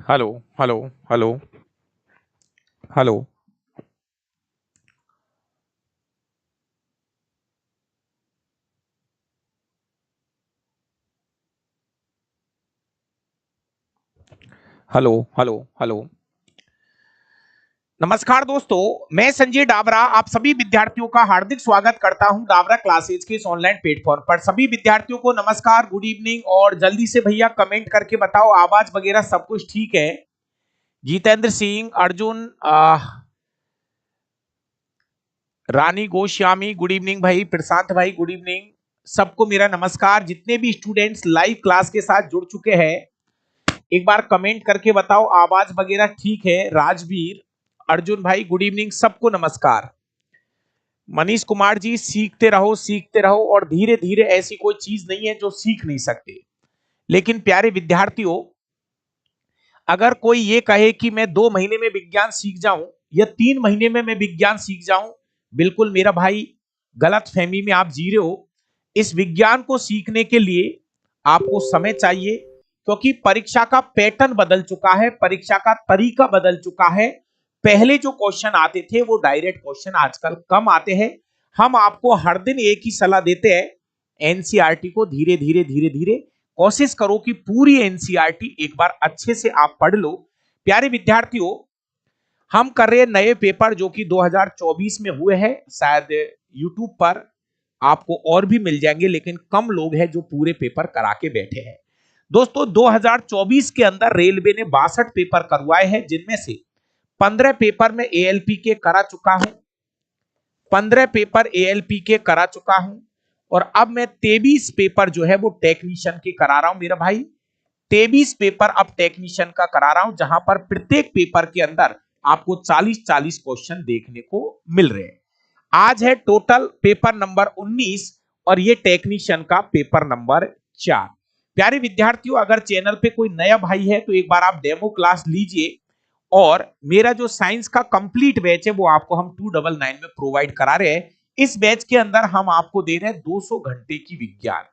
Hello hello hello hello. Hello hello hello. नमस्कार दोस्तों, मैं संजय डाबरा आप सभी विद्यार्थियों का हार्दिक स्वागत करता हूं डाबरा क्लासेज के इस ऑनलाइन प्लेटफॉर्म पर। सभी विद्यार्थियों को नमस्कार, गुड इवनिंग। और जल्दी से भैया कमेंट करके बताओ आवाज वगैरह सब कुछ ठीक है। जितेंद्र सिंह, अर्जुन, रानी गोश्यामी गुड इवनिंग भाई, प्रशांत भाई गुड इवनिंग। सबको मेरा नमस्कार। जितने भी स्टूडेंट्स लाइव क्लास के साथ जुड़ चुके हैं एक बार कमेंट करके बताओ आवाज वगैरह ठीक है। राजवीर, अर्जुन भाई गुड इवनिंग, सबको नमस्कार। मनीष कुमार जी, सीखते रहो और धीरे धीरे ऐसी कोई चीज नहीं है जो सीख नहीं सकते। लेकिन प्यारे विद्यार्थियों, अगर कोई ये कहे कि मैं 2 महीने में विज्ञान सीख जाऊं या 3 महीने में मैं विज्ञान सीख जाऊं, बिल्कुल मेरा भाई गलत फहमी में आप जी रहे हो। इस विज्ञान को सीखने के लिए आपको समय चाहिए, क्योंकि परीक्षा का पैटर्न बदल चुका है, परीक्षा का तरीका बदल चुका है। पहले जो क्वेश्चन आते थे वो डायरेक्ट क्वेश्चन आजकल कम आते हैं। हम आपको हर दिन एक ही सलाह देते हैं, एनसीईआरटी को धीरे धीरे धीरे धीरे कोशिश करो कि पूरी एनसीईआरटी एक बार अच्छे से आप पढ़ लो। प्यारे विद्यार्थियों, हम कर रहे हैं नए पेपर जो कि 2024 में हुए हैं। शायद यूट्यूब पर आपको और भी मिल जाएंगे, लेकिन कम लोग हैं जो पूरे पेपर करा के बैठे हैं। दोस्तों, 2024 के अंदर रेलवे ने 62 पेपर करवाए हैं, जिनमें से 15 पेपर में एएलपी के करा चुका हूं, 15 पेपर एएलपी के करा चुका हूं। और अब मैं 23 पेपर जो है वो टेक्नीशियन के करा रहा हूं मेरा भाई। 23 पेपर अब टेक्नीशियन का करा रहा हूं, जहां पर प्रत्येक पेपर के अंदर आपको 40-40 क्वेश्चन देखने को मिल रहे हैं। आज है टोटल पेपर नंबर 19 और ये टेक्नीशियन का पेपर नंबर 4। प्यारे विद्यार्थियों, अगर चैनल पे कोई नया भाई है तो एक बार आप डेमो क्लास लीजिए। और मेरा जो साइंस का कंप्लीट बैच है वो आपको हम 299 में प्रोवाइड करा रहे हैं। इस बैच के अंदर हम आपको दे रहे हैं 200 घंटे की विज्ञान।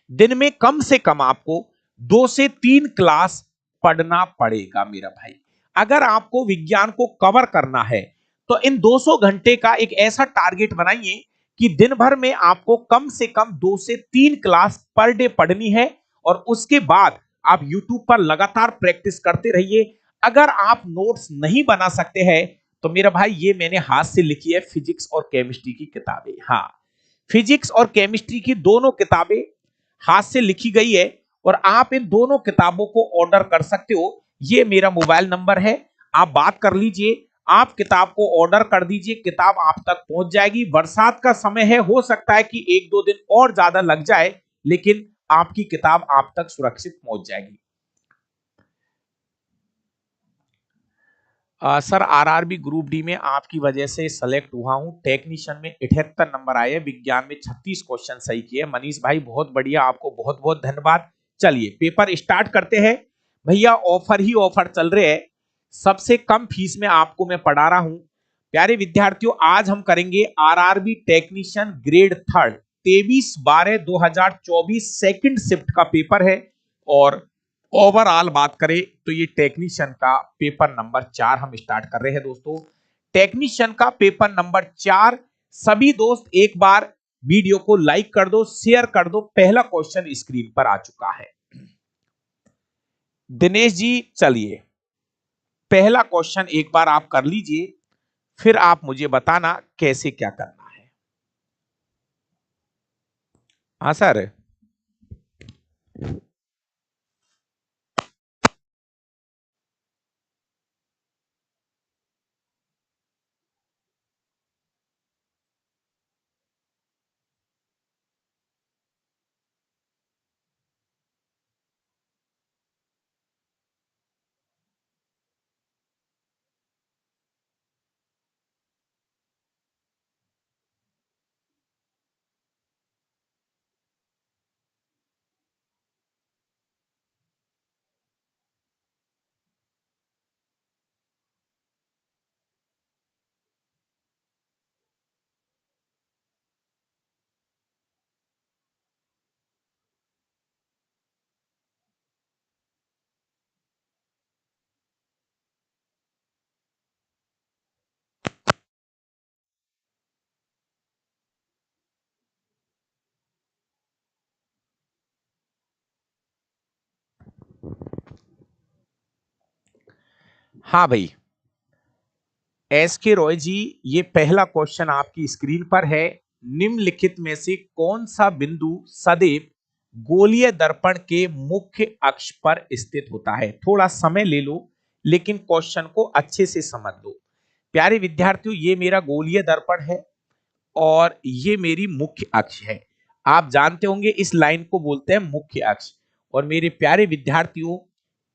दिन में कम से कम आपको 2 से 3 क्लास पढ़ना पड़ेगा मेरा भाई। अगर आपको विज्ञान को कवर करना है तो इन 200 घंटे का एक ऐसा टारगेट बनाइए कि दिन भर में आपको कम से कम 2 से 3 क्लास पर डे पढ़नी है। और उसके बाद आप यूट्यूब पर लगातार प्रैक्टिस करते रहिए। अगर आप नोट्स नहीं बना सकते हैं तो मेरा भाई ये मैंने हाथ से लिखी है फिजिक्स और केमिस्ट्री की किताबें। हाँ, फिजिक्स और केमिस्ट्री की दोनों किताबें हाथ से लिखी गई है और आप इन दोनों किताबों को ऑर्डर कर सकते हो। ये मेरा मोबाइल नंबर है, आप बात कर लीजिए। आप किताब को ऑर्डर कर दीजिए, किताब आप तक पहुंच जाएगी। बरसात का समय है, हो सकता है कि 1-2 दिन और ज्यादा लग जाए, लेकिन आपकी किताब आप तक सुरक्षित पहुंच जाएगी। सर, आरआरबी ग्रुप डी में आपकी वजह से सेलेक्ट हुआ हूं। टेक्नीशियन में 78 नंबर आए, विज्ञान में 36 क्वेश्चन सही किए। मनीष भाई बहुत बढ़िया, आपको बहुत बहुत धन्यवाद। चलिए पेपर स्टार्ट करते हैं। भैया ऑफर ही ऑफर चल रहे हैं, सबसे कम फीस में आपको मैं पढ़ा रहा हूं। प्यारे विद्यार्थियों, आज हम करेंगे RRB technician grade third, 23/12/2024 second shift का पेपर है। और ओवरऑल बात करें तो ये टेक्नीशियन का पेपर नंबर 4 हम स्टार्ट कर रहे हैं दोस्तों। टेक्नीशियन का पेपर नंबर 4। सभी दोस्त एक बार वीडियो को लाइक कर दो, शेयर कर दो। पहला क्वेश्चन स्क्रीन पर आ चुका है। दिनेश जी, चलिए पहला क्वेश्चन एक बार आप कर लीजिए, फिर आप मुझे बताना कैसे क्या करना है। हाँ सर। हाँ भाई, एस के रॉय जी, ये पहला क्वेश्चन आपकी स्क्रीन पर है। निम्नलिखित में से कौन सा बिंदु सदैव गोलीय दर्पण के मुख्य अक्ष पर स्थित होता है? थोड़ा समय ले लो, लेकिन क्वेश्चन को अच्छे से समझ लो। प्यारे विद्यार्थियों, ये मेरा गोलीय दर्पण है और ये मेरी मुख्य अक्ष है। आप जानते होंगे इस लाइन को बोलते हैं मुख्य अक्ष। और मेरे प्यारे विद्यार्थियों,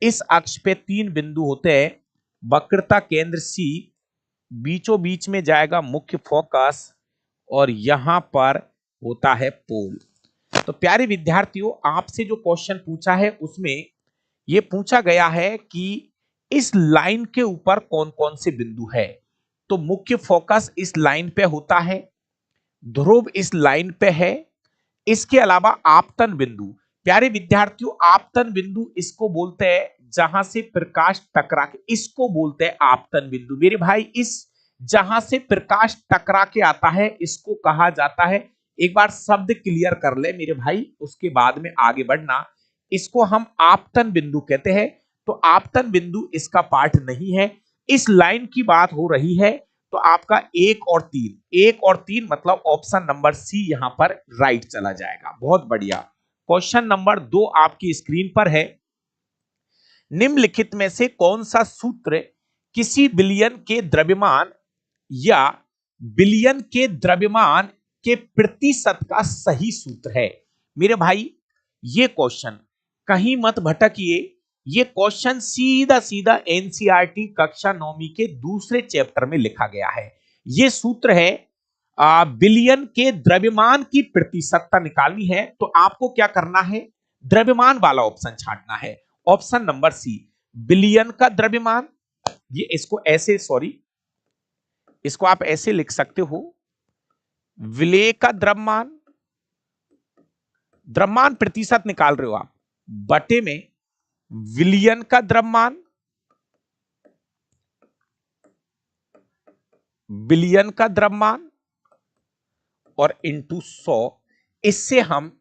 इस अक्ष पे 3 बिंदु होते हैं। वक्रता केंद्र सी, बीचों बीच में जाएगा मुख्य फोकस, और यहां पर होता है पोल। तो प्यारे विद्यार्थियों, आपसे जो क्वेश्चन पूछा है उसमें यह पूछा गया है कि इस लाइन के ऊपर कौन कौन से बिंदु है। तो मुख्य फोकस इस लाइन पे होता है, ध्रुव इस लाइन पे है, इसके अलावा आपतन बिंदु। प्यारे विद्यार्थियों, आपतन बिंदु इसको बोलते हैं जहां से प्रकाश टकरा के, इसको बोलते हैं आपतन बिंदु। मेरे भाई, इस जहां से प्रकाश टकरा के आता है इसको कहा जाता है, एक बार शब्द क्लियर कर ले मेरे भाई, उसके बाद में आगे बढ़ना। इसको हम आपतन बिंदु कहते हैं। तो आपतन बिंदु इसका पार्ट नहीं है। इस लाइन की बात हो रही है, तो आपका 1 और 3 मतलब ऑप्शन नंबर सी यहां पर राइट चला जाएगा। बहुत बढ़िया। क्वेश्चन नंबर 2 आपकी स्क्रीन पर है। निम्नलिखित में से कौन सा सूत्र किसी बिलियन के द्रव्यमान या बिलियन के द्रव्यमान के प्रतिशत का सही सूत्र है? मेरे भाई, ये क्वेश्चन कहीं मत भटकिए, ये क्वेश्चन सीधा सीधा एनसीईआरटी कक्षा 9वीं के दूसरे चैप्टर में लिखा गया है। ये सूत्र है बिलियन के द्रव्यमान की प्रतिशतता निकालनी है, तो आपको क्या करना है? द्रव्यमान वाला ऑप्शन छांटना है, ऑप्शन नंबर सी, बिलियन का द्रव्यमान। ये इसको ऐसे, सॉरी, इसको आप ऐसे लिख सकते हो, विलेय का द्रव्यमान, द्रव्यमान प्रतिशत निकाल रहे हो आप, बटे में विलियन का द्रव्यमान, बिलियन का द्रव्यमान, और इंटू 100। इससे हम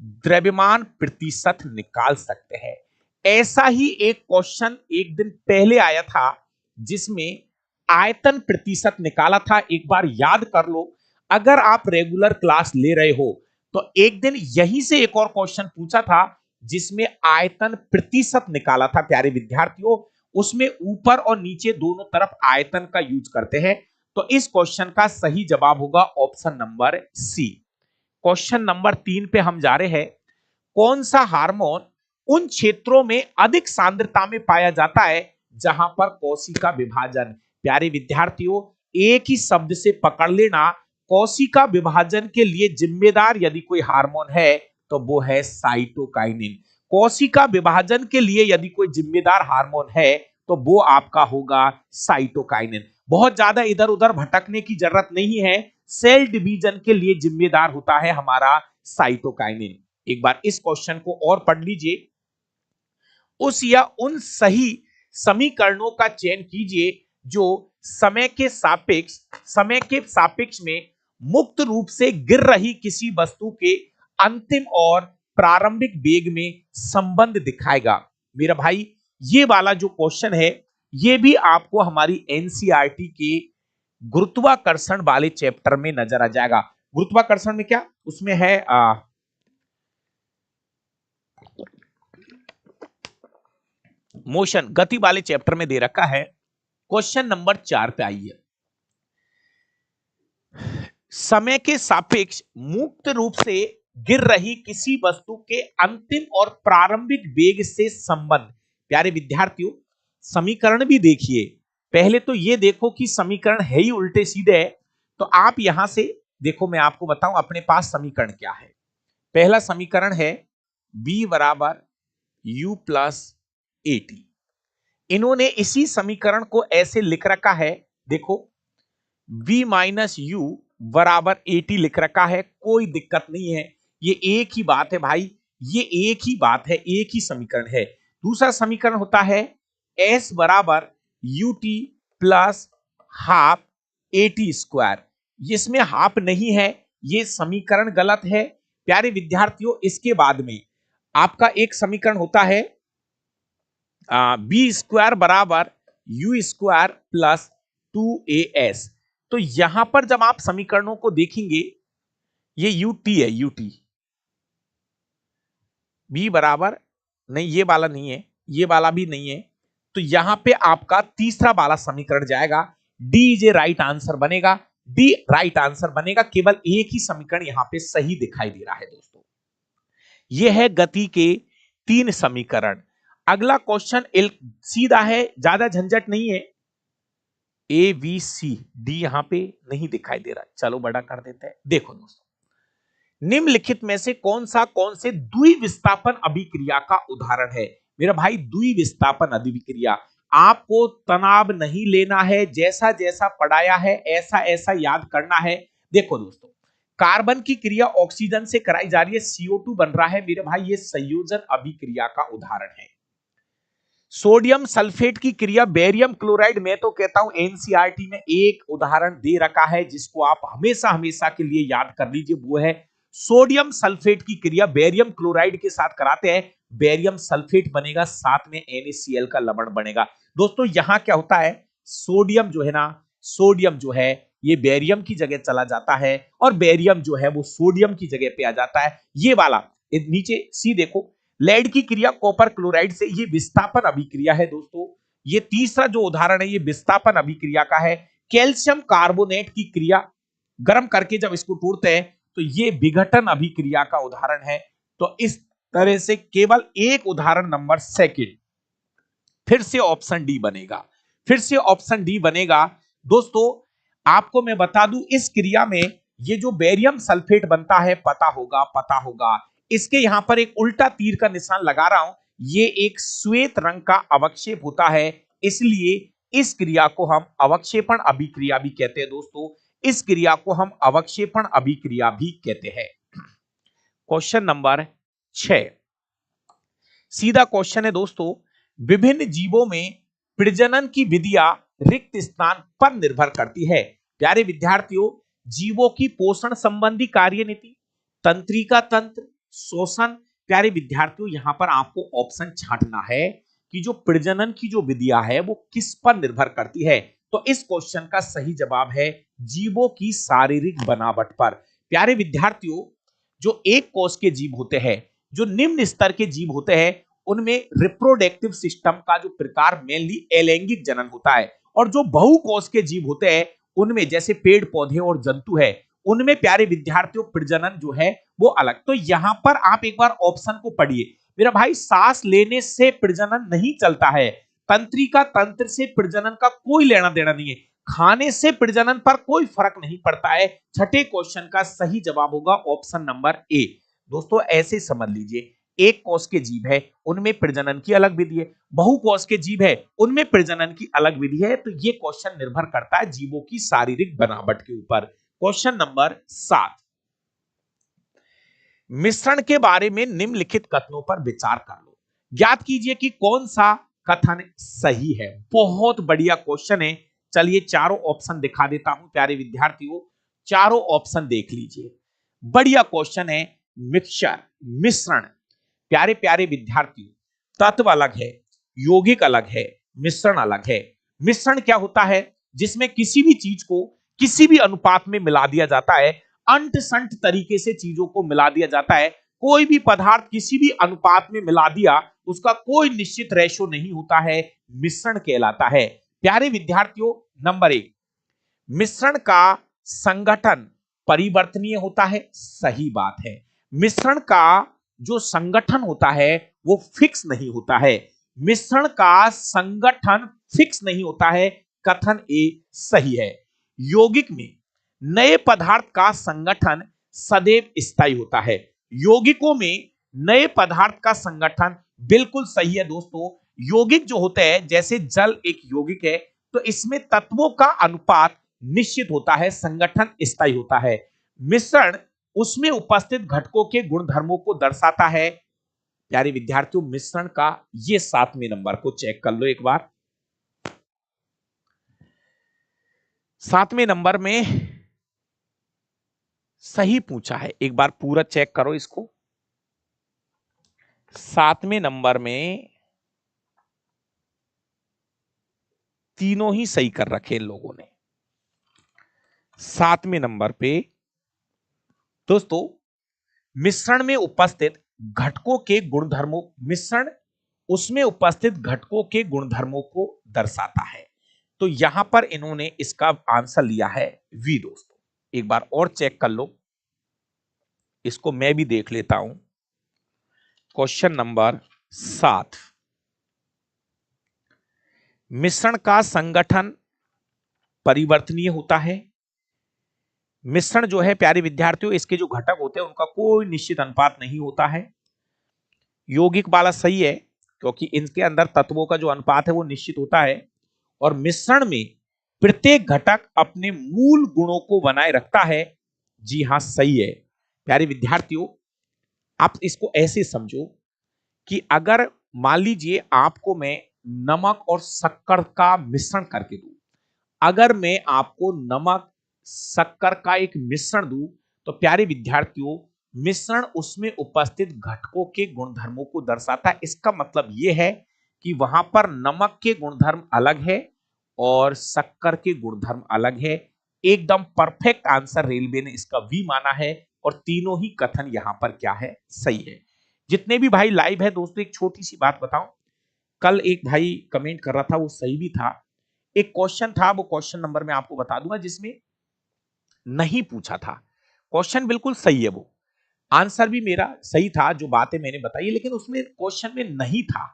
द्रव्यमान प्रतिशत निकाल सकते हैं। ऐसा ही एक क्वेश्चन एक दिन पहले आया था जिसमें आयतन प्रतिशत निकाला था, एक बार याद कर लो। अगर आप रेगुलर क्लास ले रहे हो तो एक दिन यहीं से एक और क्वेश्चन पूछा था जिसमें आयतन प्रतिशत निकाला था। प्यारे विद्यार्थियों, उसमें ऊपर और नीचे दोनों तरफ आयतन का यूज करते हैं। तो इस क्वेश्चन का सही जवाब होगा option number C. Question number 3 पे हम जा रहे हैं। कौन सा हार्मोन उन क्षेत्रों में अधिक सांद्रता में पाया जाता है जहां पर कोशिका विभाजन? प्यारे विद्यार्थियों, एक ही शब्द से पकड़ लेना, कोशिका विभाजन के लिए जिम्मेदार यदि कोई हार्मोन है तो वो है साइटोकाइनिन। कोशिका विभाजन के लिए यदि कोई जिम्मेदार हार्मोन है तो वो आपका होगा साइटोकाइनिन। बहुत ज्यादा इधर उधर भटकने की जरूरत नहीं है, सेल डिवीजन के लिए जिम्मेदार होता है हमारा साइटोकाइनिन। एक बार इस क्वेश्चन को और पढ़ लीजिए। उस या उन सही समीकरणों का चयन कीजिए जो समय के सापेक्ष में मुक्त रूप से गिर रही किसी वस्तु के अंतिम और प्रारंभिक वेग में संबंध दिखाएगा। मेरा भाई, ये वाला जो क्वेश्चन है ये भी आपको हमारी एनसीईआरटी के गुरुत्वाकर्षण वाले चैप्टर में नजर आ जाएगा। गुरुत्वाकर्षण में क्या उसमें है, मोशन, गति वाले चैप्टर में दे रखा है। क्वेश्चन नंबर 4 पे आइए। समय के सापेक्ष मुक्त रूप से गिर रही किसी वस्तु के अंतिम और प्रारंभिक वेग से संबंध। प्यारे विद्यार्थियों, समीकरण भी देखिए। पहले तो ये देखो कि समीकरण है ही उल्टे सीधे है, तो आप यहां से देखो, मैं आपको बताऊं अपने पास समीकरण क्या है। पहला समीकरण है b बराबर u प्लस AT। इन्होंने इसी समीकरण को ऐसे लिख रखा है, देखो, v माइनस यू बराबर AT लिख रखा है, कोई दिक्कत नहीं है, ये एक ही बात है भाई, ये एक ही बात है, एक ही समीकरण है। दूसरा समीकरण होता है s बराबर UT plus half AT square. इसमें हाफ नहीं है, ये समीकरण गलत है। प्यारे विद्यार्थियों, इसके बाद में आपका एक समीकरण होता है बी स्क्वायर बराबर यू स्क्वायर प्लस 2as। तो यहां पर जब आप समीकरणों को देखेंगे, ये यूटी है, यूटी बी बराबर नहीं, ये वाला नहीं है, ये वाला भी नहीं है, तो यहां पे आपका तीसरा वाला समीकरण जाएगा, डी जे राइट आंसर बनेगा, डी राइट आंसर बनेगा। केवल एक ही समीकरण यहां पे सही दिखाई दे रहा है दोस्तों। यह है गति के 3 समीकरण। अगला क्वेश्चन सीधा है, ज्यादा झंझट नहीं है। ए बी सी डी यहां पे नहीं दिखाई दे रहा, चलो बड़ा कर देते हैं। देखो दोस्तों, निम्नलिखित में से कौन से द्विविस्थापन अभिक्रिया का उदाहरण है? मेरा भाई, द्विविस्थापन अभिक्रिया, आपको तनाव नहीं लेना है, जैसा जैसा पढ़ाया है ऐसा ऐसा याद करना है। देखो दोस्तों, कार्बन की क्रिया ऑक्सीजन से कराई जा रही है, CO2 बन रहा है मेरे भाई, ये संयोजन अभिक्रिया का उदाहरण है। सोडियम सल्फेट की क्रिया बेरियम क्लोराइड, मैं तो कहता हूं एनसीईआरटी में एक उदाहरण दे रखा है जिसको आप हमेशा हमेशा के लिए याद कर लीजिए, वो है सोडियम सल्फेट की क्रिया बेरियम क्लोराइड के साथ कराते हैं, बेरियम सल्फेट बनेगा, साथ में NaCl का लवण बनेगा। दोस्तों यहां क्या होता है, सोडियम जो है ना, सोडियम जो है ये बेरियम की जगह चला जाता है और बेरियम जो है वो सोडियम की जगह पे आ जाता है। ये वाला नीचे सी देखो, लेड की क्रिया कॉपर क्लोराइड से, ये विस्थापन अभिक्रिया है दोस्तों। ये तीसरा जो उदाहरण है ये विस्थापन अभिक्रिया का है। कैल्शियम कार्बोनेट की क्रिया गर्म करके जब इसको तोड़ते हैं तो ये विघटन अभिक्रिया का उदाहरण है। तो इस तरह से केवल एक उदाहरण नंबर सेकंड, फिर से ऑप्शन डी बनेगा, फिर से ऑप्शन डी बनेगा। दोस्तों आपको मैं बता दूं, इस क्रिया में ये जो बेरियम सल्फेट बनता है, पता होगा, इसके यहां पर एक उल्टा तीर का निशान लगा रहा हूं, ये एक श्वेत रंग का अवक्षेप होता है, इसलिए इस क्रिया को हम अवक्षेपण अभिक्रिया भी कहते हैं दोस्तों, इस क्रिया को हम अवक्षेपण अभिक्रिया भी कहते हैं। क्वेश्चन नंबर 6 सीधा क्वेश्चन है दोस्तों, विभिन्न जीवों में प्रजनन की विधियां रिक्त स्थान पर निर्भर करती है। प्यारे विद्यार्थियों, जीवों की पोषण संबंधी कार्यनीति, तंत्रिका तंत्र, शोषण। प्यारे विद्यार्थियों, यहां पर आपको ऑप्शन छांटना है कि जो प्रजनन की जो विधियां है वो किस पर निर्भर करती है। तो इस क्वेश्चन का सही जवाब है जीवों की शारीरिक बनावट पर। प्यारे विद्यार्थियों, जो एक कोष के जीव होते हैं, जो निम्न स्तर के जीव होते हैं, उनमें रिप्रोडक्टिव सिस्टम का जो प्रकार मेनली अलैंगिक जनन होता है, और जो बहुकोष के जीव होते हैं उनमें जैसे पेड़ पौधे और जंतु है, उनमें प्यारे विद्यार्थियों प्रजनन जो है वो अलग। तो यहां पर आप एक बार ऑप्शन को पढ़िए मेरा भाई, सांस लेने से प्रजनन नहीं चलता है, तंत्रिका तंत्र से प्रजनन का कोई लेना देना नहीं है, खाने से प्रजनन पर कोई फर्क नहीं पड़ता है। छठे क्वेश्चन का सही जवाब होगा ऑप्शन नंबर ए। दोस्तों ऐसे समझ लीजिए, एक कोष के जीव है उनमें प्रजनन की अलग विधि है, बहुकोष के जीव है उनमें प्रजनन की अलग विधि है। तो ये क्वेश्चन निर्भर करता है जीवों की शारीरिक बनावट के ऊपर। क्वेश्चन नंबर 7, मिश्रण के बारे में निम्नलिखित कथनों पर विचार कर लो, ज्ञात कीजिए कि कौन सा कथन सही है। बहुत बढ़िया क्वेश्चन है। चलिए चारों ऑप्शन दिखा देता हूं प्यारे विद्यार्थियों, चारों ऑप्शन देख लीजिए। बढ़िया क्वेश्चन है। मिक्सचर, मिश्रण। प्यारे प्यारे विद्यार्थियों, तत्व अलग है, यौगिक अलग है, मिश्रण अलग है। मिश्रण क्या होता है, जिसमें किसी भी चीज को किसी भी अनुपात में मिला दिया जाता है, अंट संट तरीके से चीजों को मिला दिया जाता है। कोई भी पदार्थ किसी भी अनुपात में मिला दिया, उसका कोई निश्चित रेशो नहीं होता है, मिश्रण कहलाता है। प्यारे विद्यार्थियों, नंबर 1, मिश्रण का संगठन परिवर्तनीय होता है, सही बात है। मिश्रण का जो संगठन होता है वो फिक्स नहीं होता है, मिश्रण का संगठन फिक्स नहीं होता है, कथन ए सही है। यौगिक में नए पदार्थ का संगठन सदैव स्थायी होता है, यौगिकों में नए पदार्थ का संगठन बिल्कुल सही है दोस्तों। यौगिक जो होते हैं, जैसे जल एक यौगिक है, तो इसमें तत्वों का अनुपात निश्चित होता है, संगठन स्थायी होता है। मिश्रण उसमें उपस्थित घटकों के गुणधर्मों को दर्शाता है। प्यारे विद्यार्थियों, मिश्रण का ये 7वें नंबर को चेक कर लो एक बार। 7वें नंबर में सही पूछा है, एक बार पूरा चेक करो इसको। 7वें नंबर में तीनों ही सही कर रखे इन लोगों ने। 7वें नंबर पे दोस्तों, मिश्रण में उपस्थित घटकों के गुणधर्मों, मिश्रण उसमें उपस्थित घटकों के गुणधर्मों को दर्शाता है। तो यहां पर इन्होंने इसका आंसर लिया है वी। दोस्तों एक बार और चेक कर लो, इसको मैं भी देख लेता हूं। क्वेश्चन नंबर 7, मिश्रण का संगठन परिवर्तनीय होता है। मिश्रण जो है प्यारे विद्यार्थियों, इसके जो घटक होते हैं उनका कोई निश्चित अनुपात नहीं होता है। यौगिक वाला सही है, क्योंकि इनके अंदर तत्वों का जो अनुपात है वो निश्चित होता है। और मिश्रण में प्रत्येक घटक अपने मूल गुणों को बनाए रखता है। जी हां, सही है। प्यारे विद्यार्थियों, आप इसको ऐसे समझो कि अगर मान लीजिए आपको मैं नमक और शक्कर का मिश्रण करके दूं, अगर मैं आपको नमक शक्कर का एक मिश्रण दूं, तो प्यारे विद्यार्थियों, मिश्रण उसमें उपस्थित घटकों के गुणधर्मों को दर्शाता है। इसका मतलब यह है कि वहां पर नमक के गुणधर्म अलग है और शक्कर के गुणधर्म अलग है। एकदम परफेक्ट आंसर रेलवे ने इसका वी माना है और तीनों ही कथन यहां पर क्या है, सही है। जितने भी भाई लाइव है दोस्तों, एक छोटी सी बात बताऊं, कल एक भाई कमेंट कर रहा था, वो सही भी था। एक क्वेश्चन था, वो क्वेश्चन नंबर मैं आपको बता दूंगा, जिसमें नहीं पूछा था। क्वेश्चन बिल्कुल सही है, वो आंसर भी मेरा सही था जो बातें मैंने बताई, लेकिन उसमें क्वेश्चन में नहीं था।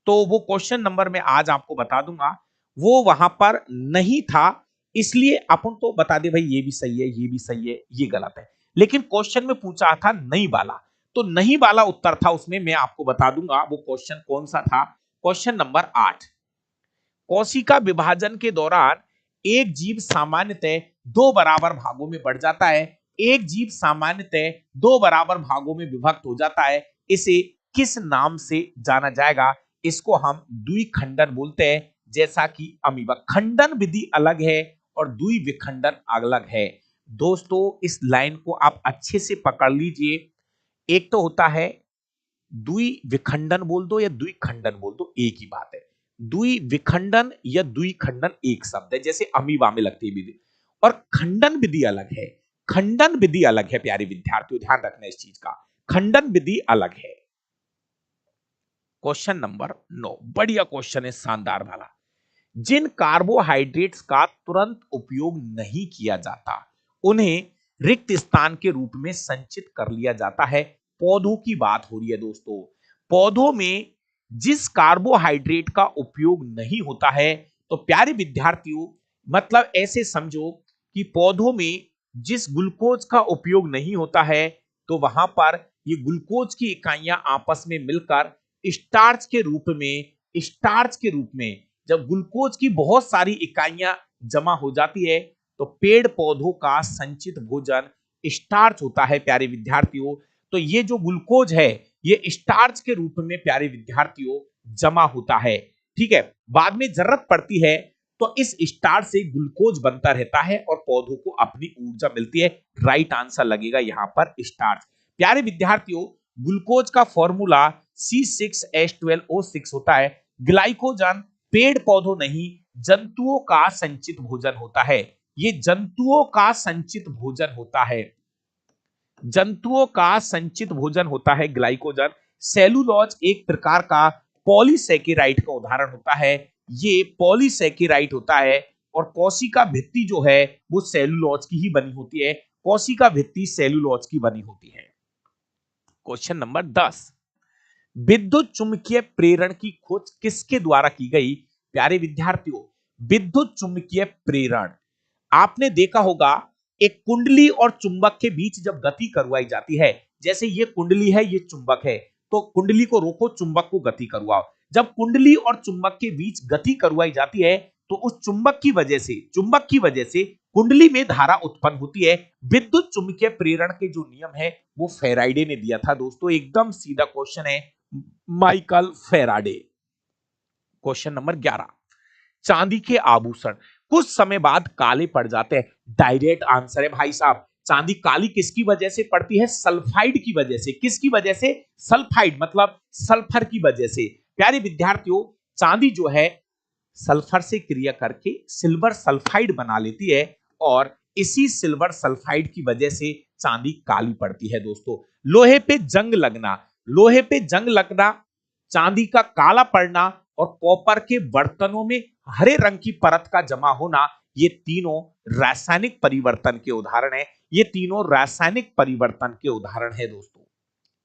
तो वो क्वेश्चन नंबर मैं आज आपको बता दूंगा, वो वहां पर नहीं था। इसलिए अपन तो बता दे भाई ये भी सही है, ये भी सही है, ये गलत है, लेकिन क्वेश्चन में पूछा था नहीं वाला, तो नहीं वाला उत्तर था उसमें। मैं आपको बता दूंगा वो क्वेश्चन कौन सा था। क्वेश्चन नंबर 8, कोशिका विभाजन के दौरान एक जीव सामान्यतः दो बराबर भागों में बढ़ जाता है। एक जीव सामान्यतः दो बराबर भागों में विभक्त हो जाता है। इसे किस नाम से जाना जाएगा? इसको हम द्विखंडन बोलते हैं, जैसा कि अमीबा। खंडन विधि अलग है और द्विविखंडन अलग है। दोस्तों इस लाइन को आप अच्छे से पकड़ लीजिए। एक तो होता है द्विविखंडन बोल दो या द्विखंडन बोल दो, एक ही बात है। द्विविखंडन या द्विखंडन एक शब्द है, जैसे अमीबा में लगती है विधि। और खंडन विधि अलग है, खंडन विधि अलग है। प्यारे विद्यार्थियों ध्यान रखना इस चीज का, खंडन विधि अलग है। क्वेश्चन नंबर 9, बढ़िया क्वेश्चन है, शानदार वाला। जिन कार्बोहाइड्रेट्स का तुरंत उपयोग नहीं किया जाता, उन्हें रिक्त स्थान के रूप में संचित कर लिया जाता है। पौधों की बात हो रही है दोस्तों। पौधों में जिस कार्बोहाइड्रेट का उपयोग नहीं होता है, तो प्यारे विद्यार्थियों मतलब ऐसे समझो कि पौधों में जिस ग्लूकोज का उपयोग नहीं होता है, तो वहां पर ये ग्लूकोज की इकाइयां आपस में मिलकर स्टार्च के रूप में, स्टार्च के रूप में जब ग्लूकोज की बहुत सारी इकाइयां जमा हो जाती है, तो पेड़ पौधों का संचित भोजन स्टार्च होता है। प्यारे विद्यार्थियों, तो ये जो ग्लूकोज है ये स्टार्च के रूप में प्यारे विद्यार्थियों जमा होता है। ठीक है, बाद में जरूरत पड़ती है तो इस स्टार्च से ग्लूकोज बनता रहता है और पौधों को अपनी ऊर्जा मिलती है। राइट आंसर लगेगा यहां पर स्टार्च। प्यारे विद्यार्थियों, ग्लूकोज का फॉर्मूला C6H12O6 होता है। ग्लाइकोजन पेड़ पौधों नहीं, जंतुओं का संचित भोजन होता है। ये जंतुओं का संचित भोजन होता है, जंतुओं का संचित भोजन होता है ग्लाइकोजन। सेलुलोज एक प्रकार का पॉलीसैकेराइड का उदाहरण होता है, ये पॉलीसैकेराइड होता है। और कोशिका भित्ति जो है वो सेलुलोज की ही बनी होती है, कोशिका भित्ति सेलुलोज की बनी होती है। क्वेश्चन नंबर 10, विद्युत चुंबकीय प्रेरण की खोज किसके द्वारा की गई? प्यारे विद्यार्थियों, विद्युत चुंबकीय प्रेरण आपने देखा होगा, एक कुंडली और चुंबक के बीच जब गति करवाई जाती है, जैसे ये कुंडली है, ये चुंबक है, तो कुंडली को रोको, चुंबक को गति करवाओ। जब कुंडली और चुंबक के बीच गति करवाई जाती है, तो उस चुंबक की वजह से, चुंबक की वजह से कुंडली में धारा उत्पन्न होती है। विद्युत चुंबकीय प्रेरण के जो नियम है वो फेराडे ने दिया था दोस्तों। एकदम सीधा क्वेश्चन है, माइकल फेराडे। क्वेश्चन नंबर 11, चांदी के आभूषण कुछ समय बाद काले पड़ जाते हैं। डायरेक्ट आंसर है भाई साहब। चांदी काली किसकी वजह से पड़ती है? सल्फाइड की वजह से। किसकी वजह से? सल्फाइड मतलब सल्फर की वजह से। प्यारे विद्यार्थियों, चांदी जो है सल्फर से क्रिया करके सिल्वर सल्फाइड बना लेती है और इसी सिल्वर सल्फाइड की वजह से चांदी काली पड़ती है दोस्तों। लोहे पे जंग लगना, लोहे पे जंग लगना, चांदी का काला पड़ना और कॉपर के बर्तनों में हरे रंग की परत का जमा होना, ये तीनों रासायनिक परिवर्तन के उदाहरण है। ये तीनों रासायनिक परिवर्तन के उदाहरण है दोस्तों।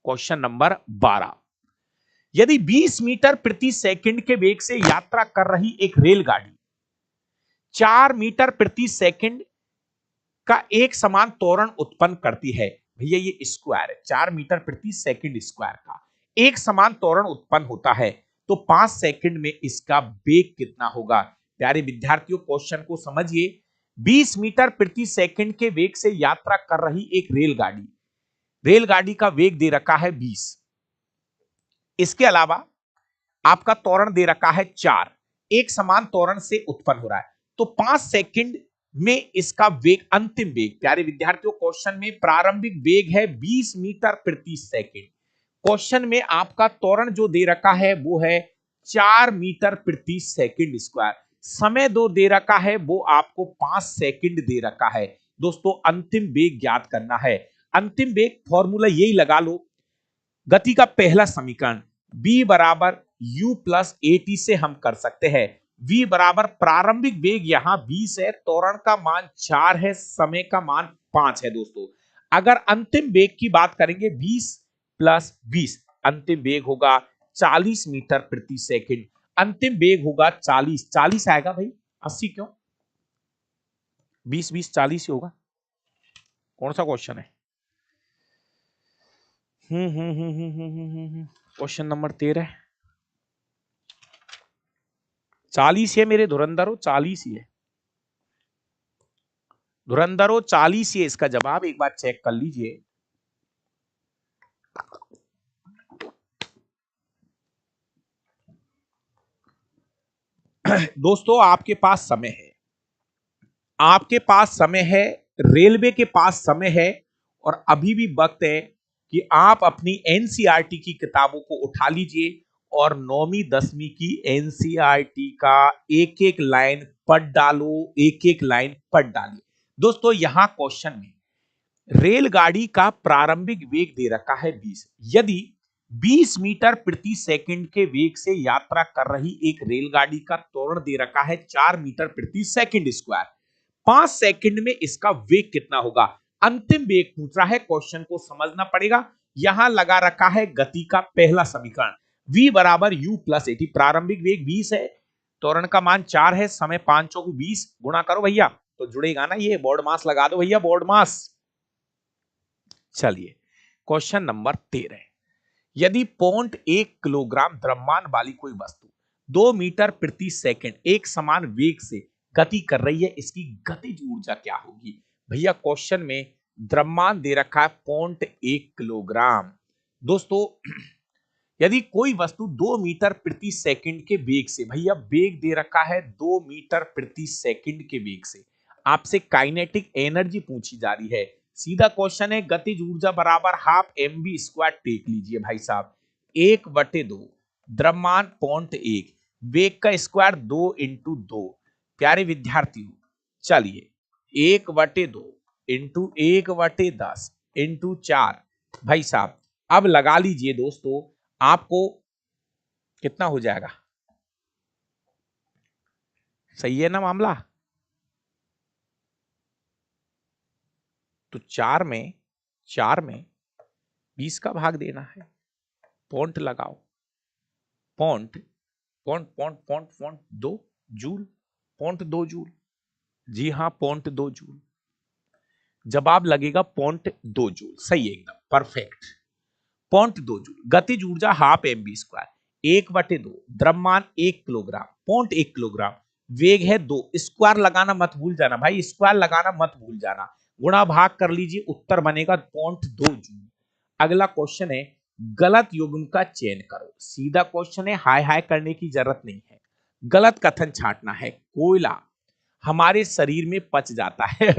क्वेश्चन नंबर 12, यदि 20 मीटर प्रति सेकंड के वेग से यात्रा कर रही एक रेलगाड़ी 4 मीटर प्रति सेकंड का एक समान त्वरण उत्पन्न करती है, भैया ये स्क्वायर है, 4 मीटर प्रति सेकंड स्क्वायर का एक समान त्वरण उत्पन्न होता है, तो 5 सेकंड में इसका वेग कितना होगा। प्यारे विद्यार्थियों क्वेश्चन को समझिए। 20 मीटर प्रति सेकंड के वेग से यात्रा कर रही एक रेलगाड़ी, रेलगाड़ी का वेग दे रखा है 20, इसके अलावा आपका त्वरण दे रखा है 4, एक समान त्वरण से उत्पन्न हो रहा है, तो 5 सेकंड में इसका वेग, अंतिम वेग, प्यारे विद्यार्थियों क्वेश्चन में प्रारंभिक वेग है 20 मीटर प्रति सेकंड, क्वेश्चन में आपका त्वरण जो दे रखा है वो है 4 मीटर प्रति सेकंड स्क्वायर, समय दो दे रखा है वो आपको 5 सेकंड दे रखा है। दोस्तों अंतिम वेग ज्ञात करना है। अंतिम वेग फॉर्मूला यही लगा लो, गति का पहला समीकरण v बराबर u प्लस at से हम कर सकते हैं। v बराबर प्रारंभिक वेग यहां 20 है, त्वरण का मान 4 है, समय का मान 5 है दोस्तों। अगर अंतिम वेग की बात करेंगे 20 प्लस 20, अंतिम वेग होगा 40 मीटर प्रति सेकंड, अंतिम वेग होगा 40, 40 आएगा भाई, 80 क्यों, 20 20 40 ही होगा। कौन सा क्वेश्चन है? क्वेश्चन नंबर 13, 40 है मेरे धुरंधरो, 40 ही है धुरंधरो, 40 ही है इसका जवाब, एक बार चेक कर लीजिए। दोस्तों आपके पास समय है, आपके पास समय है, रेलवे के पास समय है, और अभी भी वक्त है कि आप अपनी एनसीईआरटी की किताबों को उठा लीजिए और 9वीं 10वीं की एनसीईआरटी का एक एक लाइन पढ़ डालो, एक एक लाइन पढ़ डालिए। दोस्तों यहां क्वेश्चन में रेलगाड़ी का प्रारंभिक वेग दे रखा है 20, यदि 20 मीटर प्रति सेकंड के वेग से यात्रा कर रही एक रेलगाड़ी का त्वरण दे रखा है 4 मीटर प्रति सेकंड स्क्वायर, 5 सेकंड में इसका वेग कितना होगा। अंतिम वेग पूछ रहा है, क्वेश्चन को समझना पड़ेगा। यहां लगा रखा है गति का पहला समीकरण v बराबर u प्लस एटी, प्रारंभिक वेग 20 है, त्वरण का मान 4 है, समय 5 चौक 20, गुणा करो भैया तो जुड़ेगा ना, ये बोर्ड मास लगा दो भैया, बोर्ड मास। चलिए क्वेश्चन नंबर 13, यदि 0.1 किलोग्राम द्रव्यमान वाली कोई वस्तु 2 मीटर प्रति सेकंड एक समान वेग से गति कर रही है, इसकी गतिज ऊर्जा क्या होगी। भैया क्वेश्चन में द्रव्यमान दे रखा है 0.1 किलोग्राम। दोस्तों यदि कोई वस्तु 2 मीटर प्रति सेकंड के वेग से, भैया वेग दे रखा है 2 मीटर प्रति सेकंड के वेग से, आपसे काइनेटिक एनर्जी पूछी जा रही है। सीधा क्वेश्चन है, गतिज ऊर्जा बराबर हाफ mv स्क्वायर टेक लीजिए भाई साहब, 1/2, द्रव्यमान 0.1, वेग का स्क्वायर 2 इंटू 2। प्यारे विद्यार्थियों चलिए 1/2 इंटू 1/10 इंटू 4, भाई साहब अब लगा लीजिए दोस्तों, आपको कितना हो जाएगा, सही है ना मामला। तो 4 में 20 का भाग देना है, पॉइंट लगाओ, point point point point point 2 joule, point 2 joule, जी हाँ पॉइंट 2 जूल, जवाब लगेगा पॉइंट 2 जूल, सही है एकदम परफेक्ट, पॉइंट 2 जूल। गतिज ऊर्जा हाफ mv स्क्वायर, 1/2, द्रव्यमान 1 किलोग्राम, 0.1 किलोग्राम, वेग है 2, स्क्वायर लगाना मत भूल जाना भाई, स्क्वायर लगाना मत भूल जाना, गुणा भाग कर लीजिए, उत्तर बनेगा 0.2 जूल। अगला क्वेश्चन है, गलत युग्म का चयन करो। सीधा क्वेश्चन है, हाय हाय करने की जरूरत नहीं है, गलत कथन छांटना है। कोयला हमारे शरीर में पच जाता है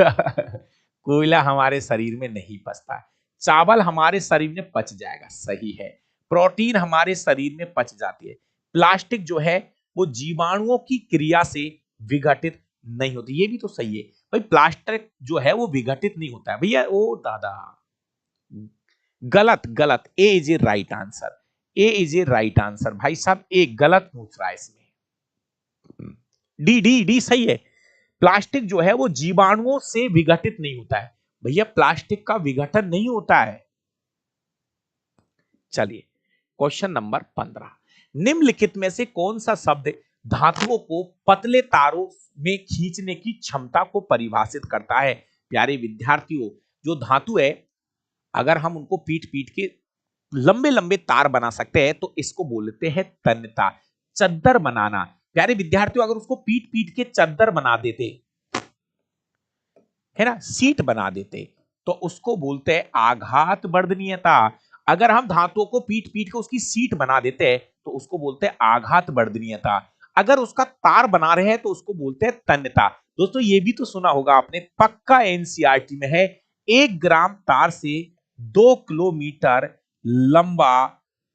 कोयला हमारे शरीर में नहीं पचता है। चावल हमारे शरीर में पच जाएगा, सही है। प्रोटीन हमारे शरीर में पच जाती है। प्लास्टिक जो है वो जीवाणुओं की क्रिया से विघटित नहीं होती। ये भी तो सही है भाई, प्लास्टिक जो है वो विघटित नहीं होता है भैया। ओ दादा, गलत गलत, A is a right answer, A is a right answer भाई साहब, ए गलत पूछ रहा है इसमें। डी डी डी सही है। प्लास्टिक जो है वो जीवाणुओं से विघटित नहीं होता है भैया, प्लास्टिक का विघटन नहीं होता है। चलिए क्वेश्चन नंबर 15, निम्नलिखित में से कौन सा शब्द धातुओं को पतले तारों में खींचने की क्षमता को परिभाषित करता है? प्यारे विद्यार्थियों, जो धातु है अगर हम उनको पीट पीट के लंबे लंबे तार बना सकते हैं तो इसको बोलते हैं तन्यता। चद्दर बनाना, प्यारे विद्यार्थियों अगर उसको पीट पीट के चद्दर बना देते है ना, सीट बना देते, तो उसको बोलते हैं आघात वर्धनीयता। अगर हम धातुओं को पीट पीट के उसकी सीट बना देते हैं तो उसको बोलते हैं आघात वर्धनीयता। अगर उसका तार बना रहे हैं तो उसको बोलते हैं तन्यता। दोस्तों ये भी तो सुना होगा आपने, पक्का एनसीईआरटी में है, 1 ग्राम तार से 2 किलोमीटर लंबा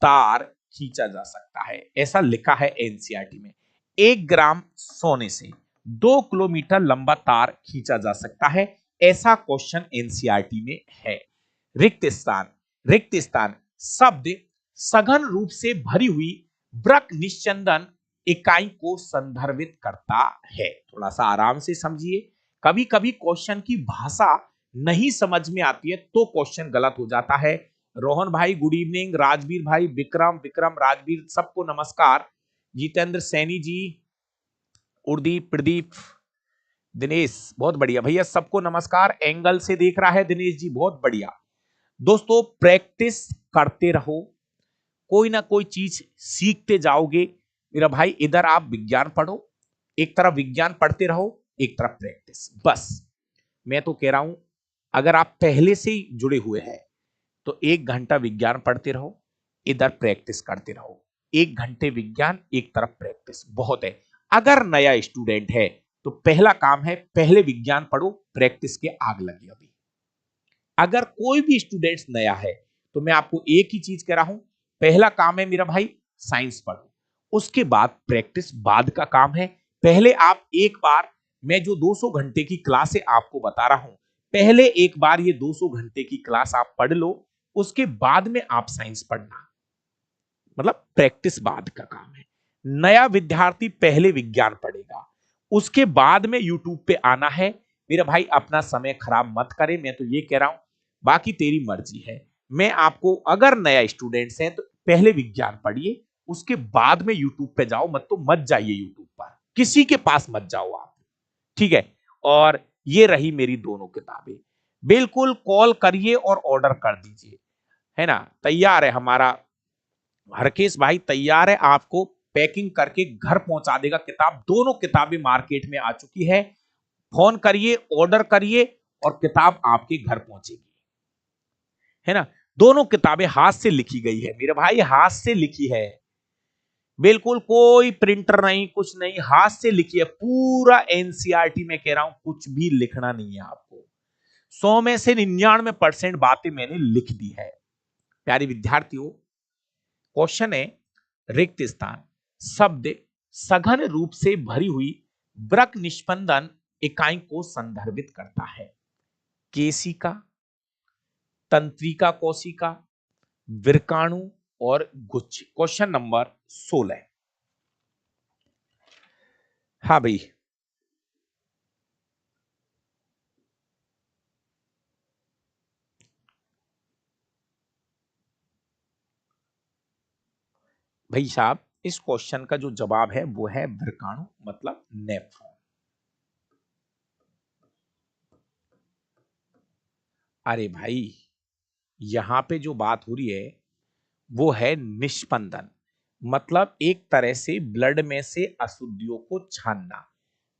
तार खींचा जा सकता है, ऐसा लिखा है एनसीईआरटी में। 1 ग्राम सोने से 2 किलोमीटर लंबा तार खींचा जा सकता है, ऐसा क्वेश्चन एनसीईआरटी में है। रिक्त स्थान, रिक्त स्थान शब्द सघन रूप से भरी हुई वृक्क निश्चंदन इकाई को संदर्भित करता है। थोड़ा सा आराम से समझिए, कभी कभी क्वेश्चन की भाषा नहीं समझ में आती है तो क्वेश्चन गलत हो जाता है। रोहन भाई गुड इवनिंग, राजवीर भाई, विक्रम विक्रम राजवीर, सबको नमस्कार। जितेंद्र सैनी जी, उर्दीप प्रदीप, दिनेश बहुत बढ़िया भैया, सबको नमस्कार। एंगल से देख रहा है दिनेश जी, बहुत बढ़िया। दोस्तों प्रैक्टिस करते रहो, कोई ना कोई चीज सीखते जाओगे मेरा भाई। इधर आप विज्ञान पढ़ो, एक तरफ विज्ञान पढ़ते रहो, एक तरफ प्रैक्टिस, बस मैं तो कह रहा हूं अगर आप पहले से ही जुड़े हुए हैं तो 1 घंटा विज्ञान पढ़ते रहो, इधर प्रैक्टिस करते रहो। 1 घंटे विज्ञान, एक तरफ प्रैक्टिस, बहुत है। अगर नया स्टूडेंट है तो पहला काम है पहले विज्ञान पढ़ो, प्रैक्टिस के आग लगी अभी। अगर कोई भी स्टूडेंट नया है तो मैं आपको एक ही चीज कह रहा हूं, पहला काम है मेरा भाई साइंस पढ़ो, उसके बाद प्रैक्टिस बाद का काम है। पहले आप एक बार, मैं जो 200 घंटे की क्लास है आपको बता रहा हूं, पहले एक बार ये 200 घंटे की क्लास आप पढ़ लो, उसके बाद में आप साइंस पढ़ना, मतलब प्रैक्टिस बाद का काम है। नया विद्यार्थी पहले विज्ञान पढ़ेगा, उसके बाद में यूट्यूब पे आना है। मेरा भाई अपना समय खराब मत करे, मैं तो ये कह रहा हूं, बाकी तेरी मर्जी है। मैं आपको, अगर नया स्टूडेंट्स हैं तो पहले विज्ञान पढ़िए, उसके बाद में यूट्यूब पे जाओ, मत तो मत जाइए यूट्यूब पर, किसी के पास मत जाओ आप, ठीक है। और ये रही मेरी दोनों किताबें, बिल्कुल कॉल करिए और ऑर्डर कर दीजिए, है ना। तैयार है हमारा हरकेश भाई, तैयार है, आपको पैकिंग करके घर पहुंचा देगा किताब। दोनों किताबें मार्केट में आ चुकी है, फोन करिए, ऑर्डर करिए और किताब आपके घर पहुंचेगी, है ना। दोनों किताबें हाथ से लिखी गई है मेरे भाई, हाथ से लिखी है, बिल्कुल कोई प्रिंटर नहीं, कुछ नहीं, हाथ से लिखी है पूरा। एनसीईआरटी में कह रहा हूं कुछ भी लिखना नहीं है आपको, 100 में से 99% बातें मैंने लिख दी है। प्यारे विद्यार्थियों, क्वेश्चन है रिक्त स्थान शब्द सघन रूप से भरी हुई वृक्क निस्पंदन इकाई को संदर्भित करता है। केशिका, तंत्रिका कोशिका, विरकाणु और गुच्छ। Question number 16। हाँ भाई, भाई साहब इस क्वेश्चन का जो जवाब है वो है विरकाणु, मतलब नेफ्रॉन। अरे भाई यहां पे जो बात हो रही है वो है निष्पंदन, मतलब एक तरह से ब्लड में से अशुद्धियों को छानना।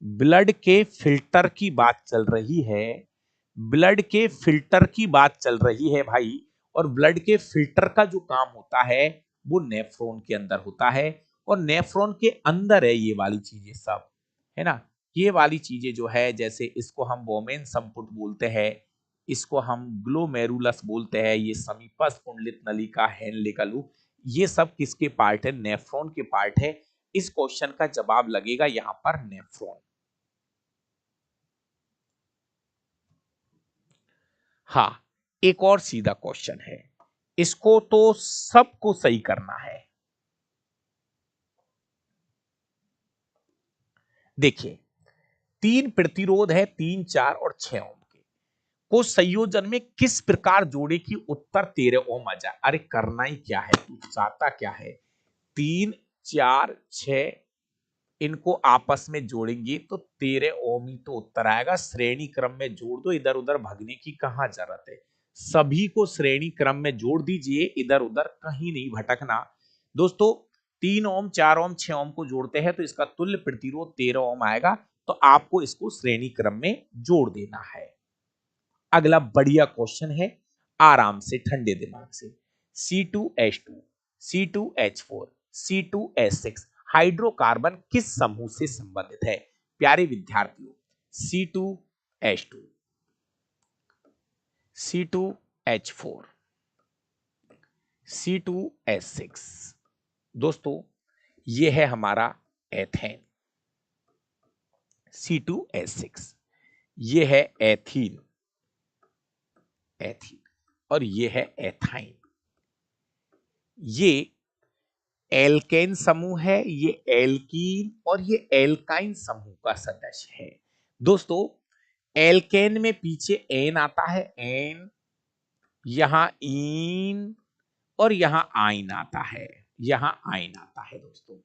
ब्लड के फिल्टर की बात चल रही है, ब्लड के फिल्टर की बात चल रही है भाई। और ब्लड के फिल्टर का जो काम होता है वो नेफ्रॉन के अंदर होता है, और नेफ्रॉन के अंदर है ये वाली चीजें सब, है ना। ये वाली चीजें जो है, जैसे इसको हम वोमेन संपुट बोलते हैं, इसको हम ग्लोमेरुलस बोलते हैं, ये समीपस्थ कुंडलित नलिका, हेनले का लूप, ये सब किसके पार्ट है, नेफ्रॉन के पार्ट है। इस क्वेश्चन का जवाब लगेगा यहां पर नेफ्रॉन। हाँ, एक और सीधा क्वेश्चन है, इसको तो सबको सही करना है। देखिए, 3 प्रतिरोध है, 3, 4 और 6 ओम के, को संयोजन में किस प्रकार जोड़े कि उत्तर 13 ओम आ जाए। अरे करना ही क्या है, तू चाहता क्या है, 3, 4, 6 इनको आपस में जोड़ेंगे तो 13 ओम ही तो उत्तर आएगा। श्रेणी क्रम में जोड़ दो, इधर उधर भगने की कहां जरूरत है, सभी को श्रेणी क्रम में जोड़ दीजिए, इधर उधर कहीं नहीं भटकना। दोस्तों 3 ओम, 4 ओम, 6 ओम को जोड़ते हैं तो इसका तुल्य प्रतिरोध 13 ओम आएगा, तो आपको इसको श्रेणी क्रम में जोड़ देना है। अगला बढ़िया क्वेश्चन है, आराम से ठंडे दिमाग से। C2H2, C2H4, C2H6 हाइड्रोकार्बन किस समूह से संबंधित है। प्यारे विद्यार्थियों, C2H2, C2H4, C2H6, दोस्तों यह है हमारा एथेन। C2H6 यह है एथीन, एथीन, और यह है एथाइन। ये एल्केन समूह है, ये एल्कीन और ये एल्काइन समूह का सदस्य है। दोस्तों एल्केन में पीछे एन आता है, एन, यहां इन, और यहां आइन आता है, यहां आइन आता है। दोस्तों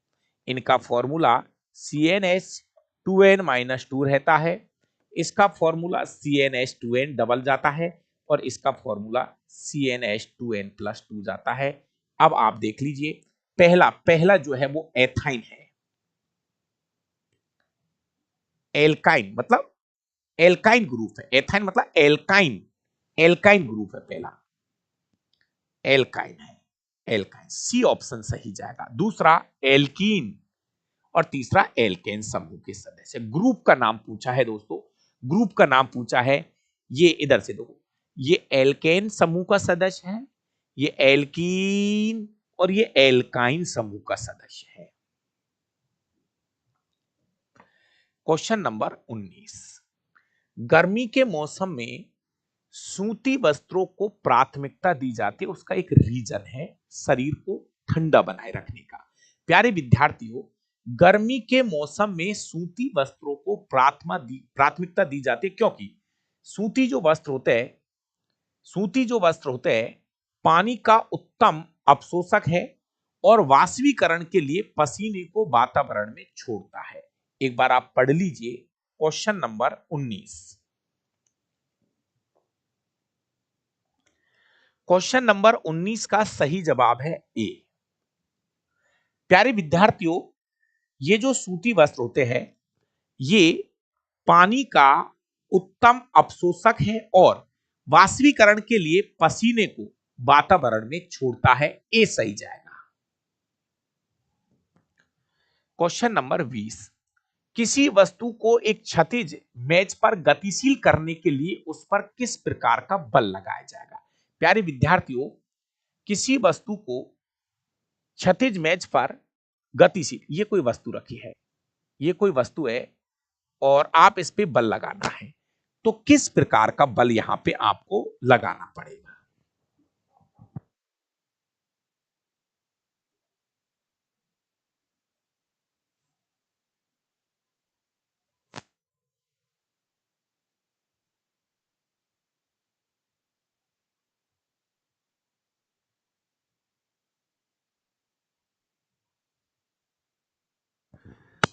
इनका फॉर्मूला CnH2n-2 रहता है, इसका फॉर्मूला CnH2n डबल जाता है, और इसका फॉर्मूला CnH2n+2 जाता है। अब आप देख लीजिए, पहला पहला जो है वो एथाइन है, एल्काइन मतलब एल्काइन ग्रुप है, एथाइन मतलब एल्काइन, एल्काइन ग्रुप है पहला, एल्काइन है, एल्काइन, सी ऑप्शन सही जाएगा। दूसरा एल्कीन, और तीसरा एल्केन समूह के सदस्य। ग्रुप का नाम पूछा है दोस्तों, ग्रुप का नाम पूछा है, ये इधर से देखो, ये एल्केन समूह का सदस्य है, ये एल्कीन और ये एल्काइन समूह का सदस्य है। क्वेश्चन नंबर 19, गर्मी के मौसम में सूती वस्त्रों को प्राथमिकता दी जाती है, उसका एक रीजन है शरीर को ठंडा बनाए रखने का। प्यारे विद्यार्थियों, गर्मी के मौसम में सूती वस्त्रों को प्राथमिकता दी जाती है, क्योंकि सूती जो वस्त्र होते हैं, सूती जो वस्त्र होते हैं पानी का उत्तम अवशोषक है और वाष्पीकरण के लिए पसीने को वातावरण में छोड़ता है। एक बार आप पढ़ लीजिए क्वेश्चन नंबर 19। क्वेश्चन नंबर 19 का सही जवाब है ए। प्यारे विद्यार्थियों, ये जो सूती वस्त्र होते हैं ये पानी का उत्तम अवशोषक है और वाष्पीकरण के लिए पसीने को वातावरण में छोड़ता है, ए सही जाएगा। क्वेश्चन नंबर 20, किसी वस्तु को एक क्षैतिज मेज पर गतिशील करने के लिए उस पर किस प्रकार का बल लगाया जाएगा। प्यारे विद्यार्थियों, किसी वस्तु को क्षैतिज मेज पर गतिशील, ये कोई वस्तु रखी है, ये कोई वस्तु है और आप इस पे बल लगाना है, तो किस प्रकार का बल यहां पे आपको लगाना पड़ेगा।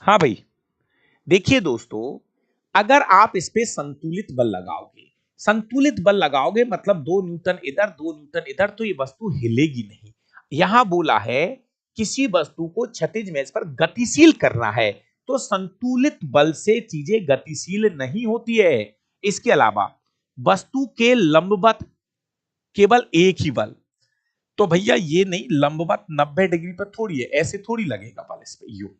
हाँ भाई, देखिए दोस्तों, अगर आप इस पे संतुलित बल लगाओगे, संतुलित बल लगाओगे मतलब 2 न्यूटन इधर 2 न्यूटन इधर, तो ये वस्तु हिलेगी नहीं। यहां बोला है किसी वस्तु को क्षैतिज मेज पर गतिशील करना है, तो संतुलित बल से चीजें गतिशील नहीं होती है। इसके अलावा वस्तु के लंबवत केवल एक ही बल, तो भैया ये नहीं, लंबवत 90 डिग्री पर थोड़ी है, ऐसे थोड़ी लगेगा बल इस पे, यू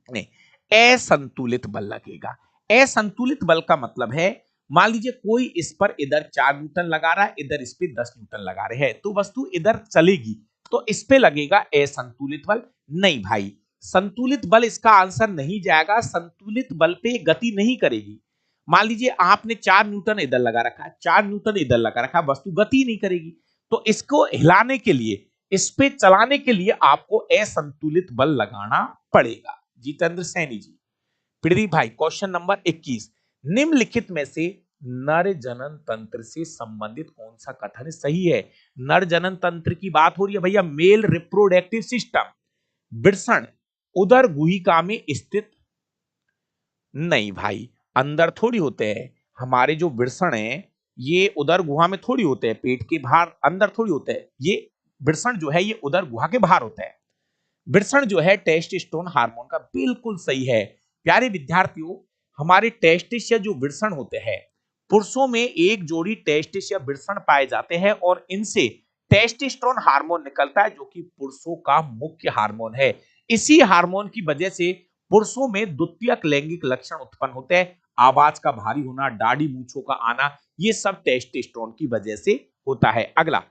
नहीं, असंतुलित बल लगेगा। असंतुलित बल का मतलब है, मान लीजिए कोई इस पर इधर 4 न्यूटन लगा रहा है, इधर इस पे 10 न्यूटन लगा रहे हैं, तो वस्तु इधर चलेगी तो इस पे लगेगा असंतुलित बल। नहीं भाई, संतुलित बल इसका आंसर नहीं जाएगा। संतुलित बल पे गति नहीं करेगी। मान लीजिए आपने 4 न्यूटन इधर लगा रखा है, 4 न्यूटन इधर लगा रखा है, वस्तु गति नहीं करेगी। तो इसको हिलाने के लिए, इस पे चलाने के लिए आपको असंतुलित बल लगाना पड़ेगा। जितेंद्र सैनी जी। प्रदीप भाई क्वेश्चन नंबर 21, निम्नलिखित में से नर जनन तंत्र से संबंधित कौन सा कथन सही है? नर जनन तंत्र की बात हो रही है भैया, मेल रिप्रोडक्टिव सिस्टम। वृषण उदर गुहिका में स्थित नहीं भाई, अंदर थोड़ी होते हैं। हमारे जो वृषण है ये उदर गुहा में थोड़ी होते हैं, पेट के बाहर अंदर थोड़ी होते हैं। ये वृषण जो है ये उदर गुहा के बाहर होता है। वृषण जो है टेस्टोस्टेरोन हार्मोन का, बिल्कुल सही है। प्यारे विद्यार्थियों, हमारे टेस्टिस या जो वृषण होते हैं, पुरुषों में एक जोड़ी टेस्टिस या वृषण पाए जाते हैं और इनसे टेस्टोस्टेरोन हार्मोन निकलता है जो कि पुरुषों का मुख्य हार्मोन है। इसी हार्मोन की वजह से पुरुषों में द्वितीयक लैंगिक लक्षण उत्पन्न होते हैं। आवाज का भारी होना, दाढ़ी मूंछों का आना, ये सब टेस्टोस्टेरोन की वजह से होता है। अगला,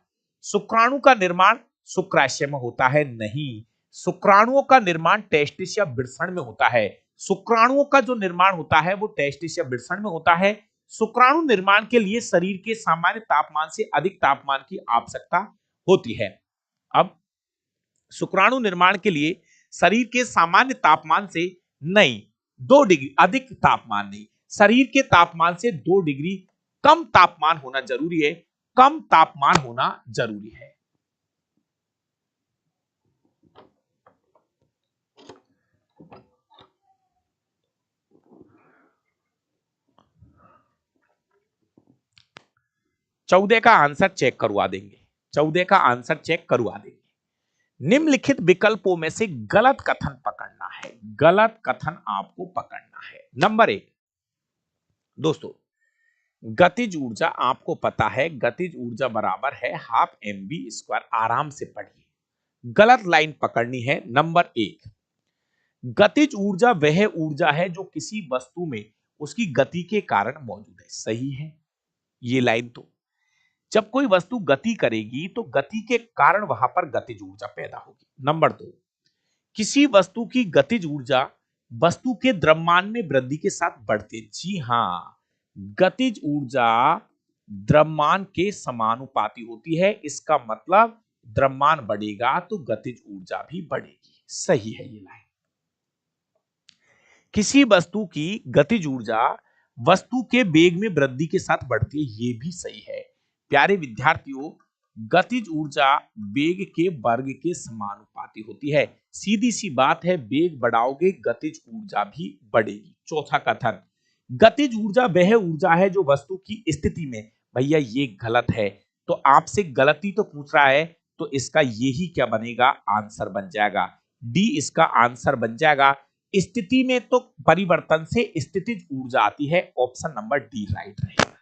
शुक्राणु का निर्माण शुक्राशय में होता है? नहीं, शुक्राणुओं का निर्माण टेस्टिस या वृषण में होता है। शुक्राणुओं का जो निर्माण होता है वो टेस्टिस या वृषण में होता है। शुक्राणु निर्माण के लिए शरीर के सामान्य तापमान से अधिक तापमान की आवश्यकता होती है। अब शुक्राणु निर्माण के लिए शरीर के सामान्य तापमान से नहीं, 2 डिग्री अधिक तापमान नहीं, शरीर के तापमान से 2 डिग्री कम तापमान होना जरूरी है। कम तापमान होना जरूरी है। चौदह का आंसर चेक करवा देंगे, 14 का आंसर चेक करवा देंगे। निम्नलिखित विकल्पों में से गलत कथन पकड़ना है। गलत कथन आपको पकड़ना है। नंबर 1, दोस्तों गतिज ऊर्जा आपको पता है, गतिज ऊर्जा बराबर है हाफ mv²। आराम से पढ़िए, गलत लाइन पकड़नी है। नंबर 1, गतिज ऊर्जा वह ऊर्जा है जो किसी वस्तु में उसकी गति के कारण मौजूद है। सही है ये लाइन। तो जब कोई वस्तु गति करेगी तो गति के कारण वहां पर गतिज ऊर्जा पैदा होगी। नंबर 2, किसी वस्तु की गतिज ऊर्जा वस्तु के द्रव्यमान में वृद्धि के साथ बढ़ती है। जी हां, गतिज ऊर्जा द्रव्यमान के समानुपाती होती है। इसका मतलब द्रव्यमान बढ़ेगा तो गतिज ऊर्जा भी बढ़ेगी। सही है ये लाइन। किसी वस्तु की गतिज ऊर्जा वस्तु के वेग में वृद्धि के साथ बढ़ती है, ये भी सही है। प्यारे विद्यार्थियों, गतिज ऊर्जा वेग के वर्ग के समानुपाती होती है। सीधी सी बात है, वेग बढ़ाओगे गतिज ऊर्जा भी बढ़ेगी। चौथा कथन, गतिज ऊर्जा वह ऊर्जा है जो वस्तु की स्थिति में, भैया ये गलत है। तो आपसे गलती तो पूछ रहा है, तो इसका यही क्या बनेगा, आंसर बन जाएगा डी। इसका आंसर बन जाएगा स्थिति में तो परिवर्तन से स्थितिज ऊर्जा आती है। ऑप्शन नंबर डी राइट रहेगा।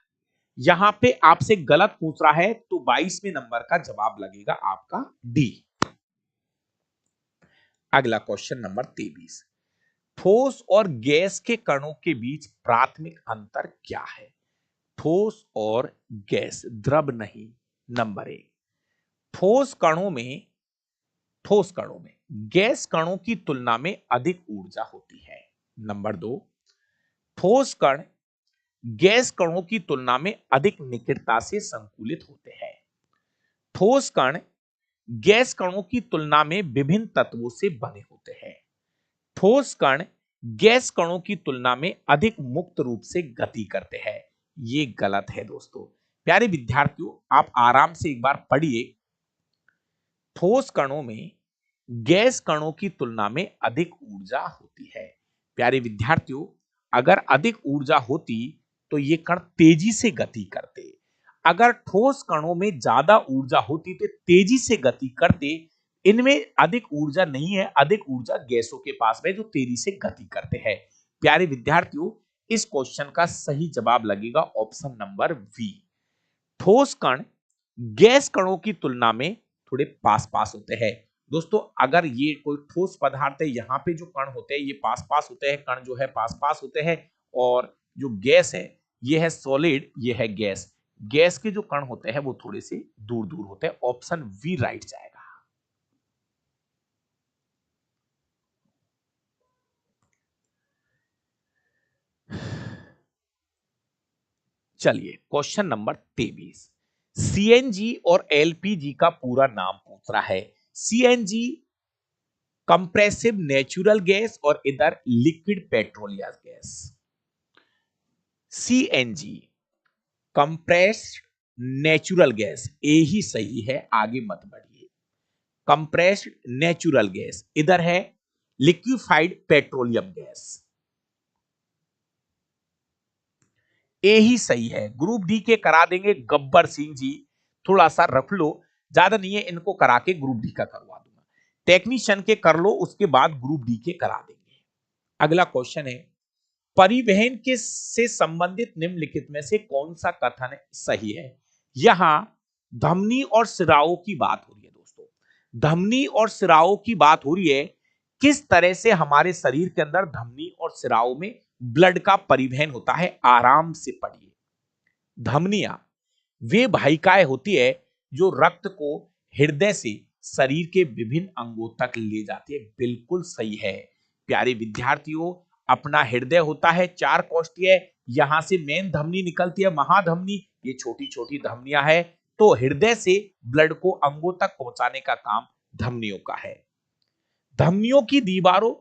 यहां पे आपसे गलत पूछ रहा है तो 22वें नंबर का जवाब लगेगा आपका डी। अगला क्वेश्चन नंबर 23, ठोस और गैस के कणों के बीच प्राथमिक अंतर क्या है? ठोस और गैस, द्रव नहीं। नंबर 1, ठोस कणों में गैस कणों की तुलना में अधिक ऊर्जा होती है। नंबर 2, ठोस कण गैस कणों की तुलना में अधिक निकटता से संकुलित होते हैं। ठोस कण गैस कणों की तुलना में विभिन्न तत्वों से बने होते हैं। ठोस कण गैस कणों की तुलना में अधिक मुक्त रूप से गति करते हैं। ये गलत है दोस्तों। प्यारे विद्यार्थियों, आप आराम से एक बार पढ़िए। ठोस कणों में गैस कणों की तुलना में अधिक ऊर्जा होती है। प्यारे विद्यार्थियों, अगर अधिक ऊर्जा होती तो ये कण तेजी से गति करते। अगर ठोस कणों में ज्यादा ऊर्जा होती तो तेजी से गति करते। इनमें अधिक ऊर्जा नहीं है, अधिक ऊर्जा गैसों के पास है जो तेजी से गति करते हैं। प्यारे विद्यार्थियों, इस क्वेश्चन का सही जवाब लगेगा ऑप्शन नंबर बी। ठोस कण गैस कणों की तुलना में थोड़े पास पास होते हैं। दोस्तों, अगर ये कोई ठोस पदार्थ है, यहाँ पे जो कण होते हैं ये पास पास होते हैं, कण जो है पास पास होते हैं। और जो गैस है ये है सॉलिड, ये है गैस। गैस के जो कण होते हैं वो थोड़े से दूर दूर होते हैं। ऑप्शन वी राइट जाएगा। चलिए क्वेश्चन नंबर 23, सीएनजी और एलपीजी का पूरा नाम पूछ रहा है। सीएनजी कंप्रेसिव नेचुरल गैस और इधर liquid petroleum gas. CNG compressed natural gas, ए ही सही है, आगे मत बढ़िए। कंप्रेस्ड नेचुरल गैस, इधर है लिक्विफाइड पेट्रोलियम गैस, ए ही सही है। ग्रुप डी के करा देंगे गब्बर सिंह जी, थोड़ा सा रख लो, ज्यादा नहीं है, इनको करा के ग्रुप डी का करवा दूंगा। टेक्नीशियन के कर लो, उसके बाद ग्रुप डी के करा देंगे। अगला क्वेश्चन है, परिवहन के से संबंधित निम्नलिखित में से कौन सा कथन सही है। यहां धमनी और सिराओं की बात हो रही है दोस्तों, धमनी और सिराओं की बात हो रही है। किस तरह से हमारे शरीर के अंदर धमनी और सिराओं में ब्लड का परिवहन होता है, आराम से पढ़िए। धमनियां वे वाहिकाएं होती है जो रक्त को हृदय से शरीर के विभिन्न अंगों तक ले जाती है, बिल्कुल सही है प्यारे विद्यार्थियों। अपना हृदय होता है 4 कोष्ठीय, यहां से मेन धमनी निकलती है महाधमनी, ये छोटी छोटी धमनियां है, तो हृदय से ब्लड को अंगों तक पहुंचाने का काम धमनियों का है। धमनियों की दीवारों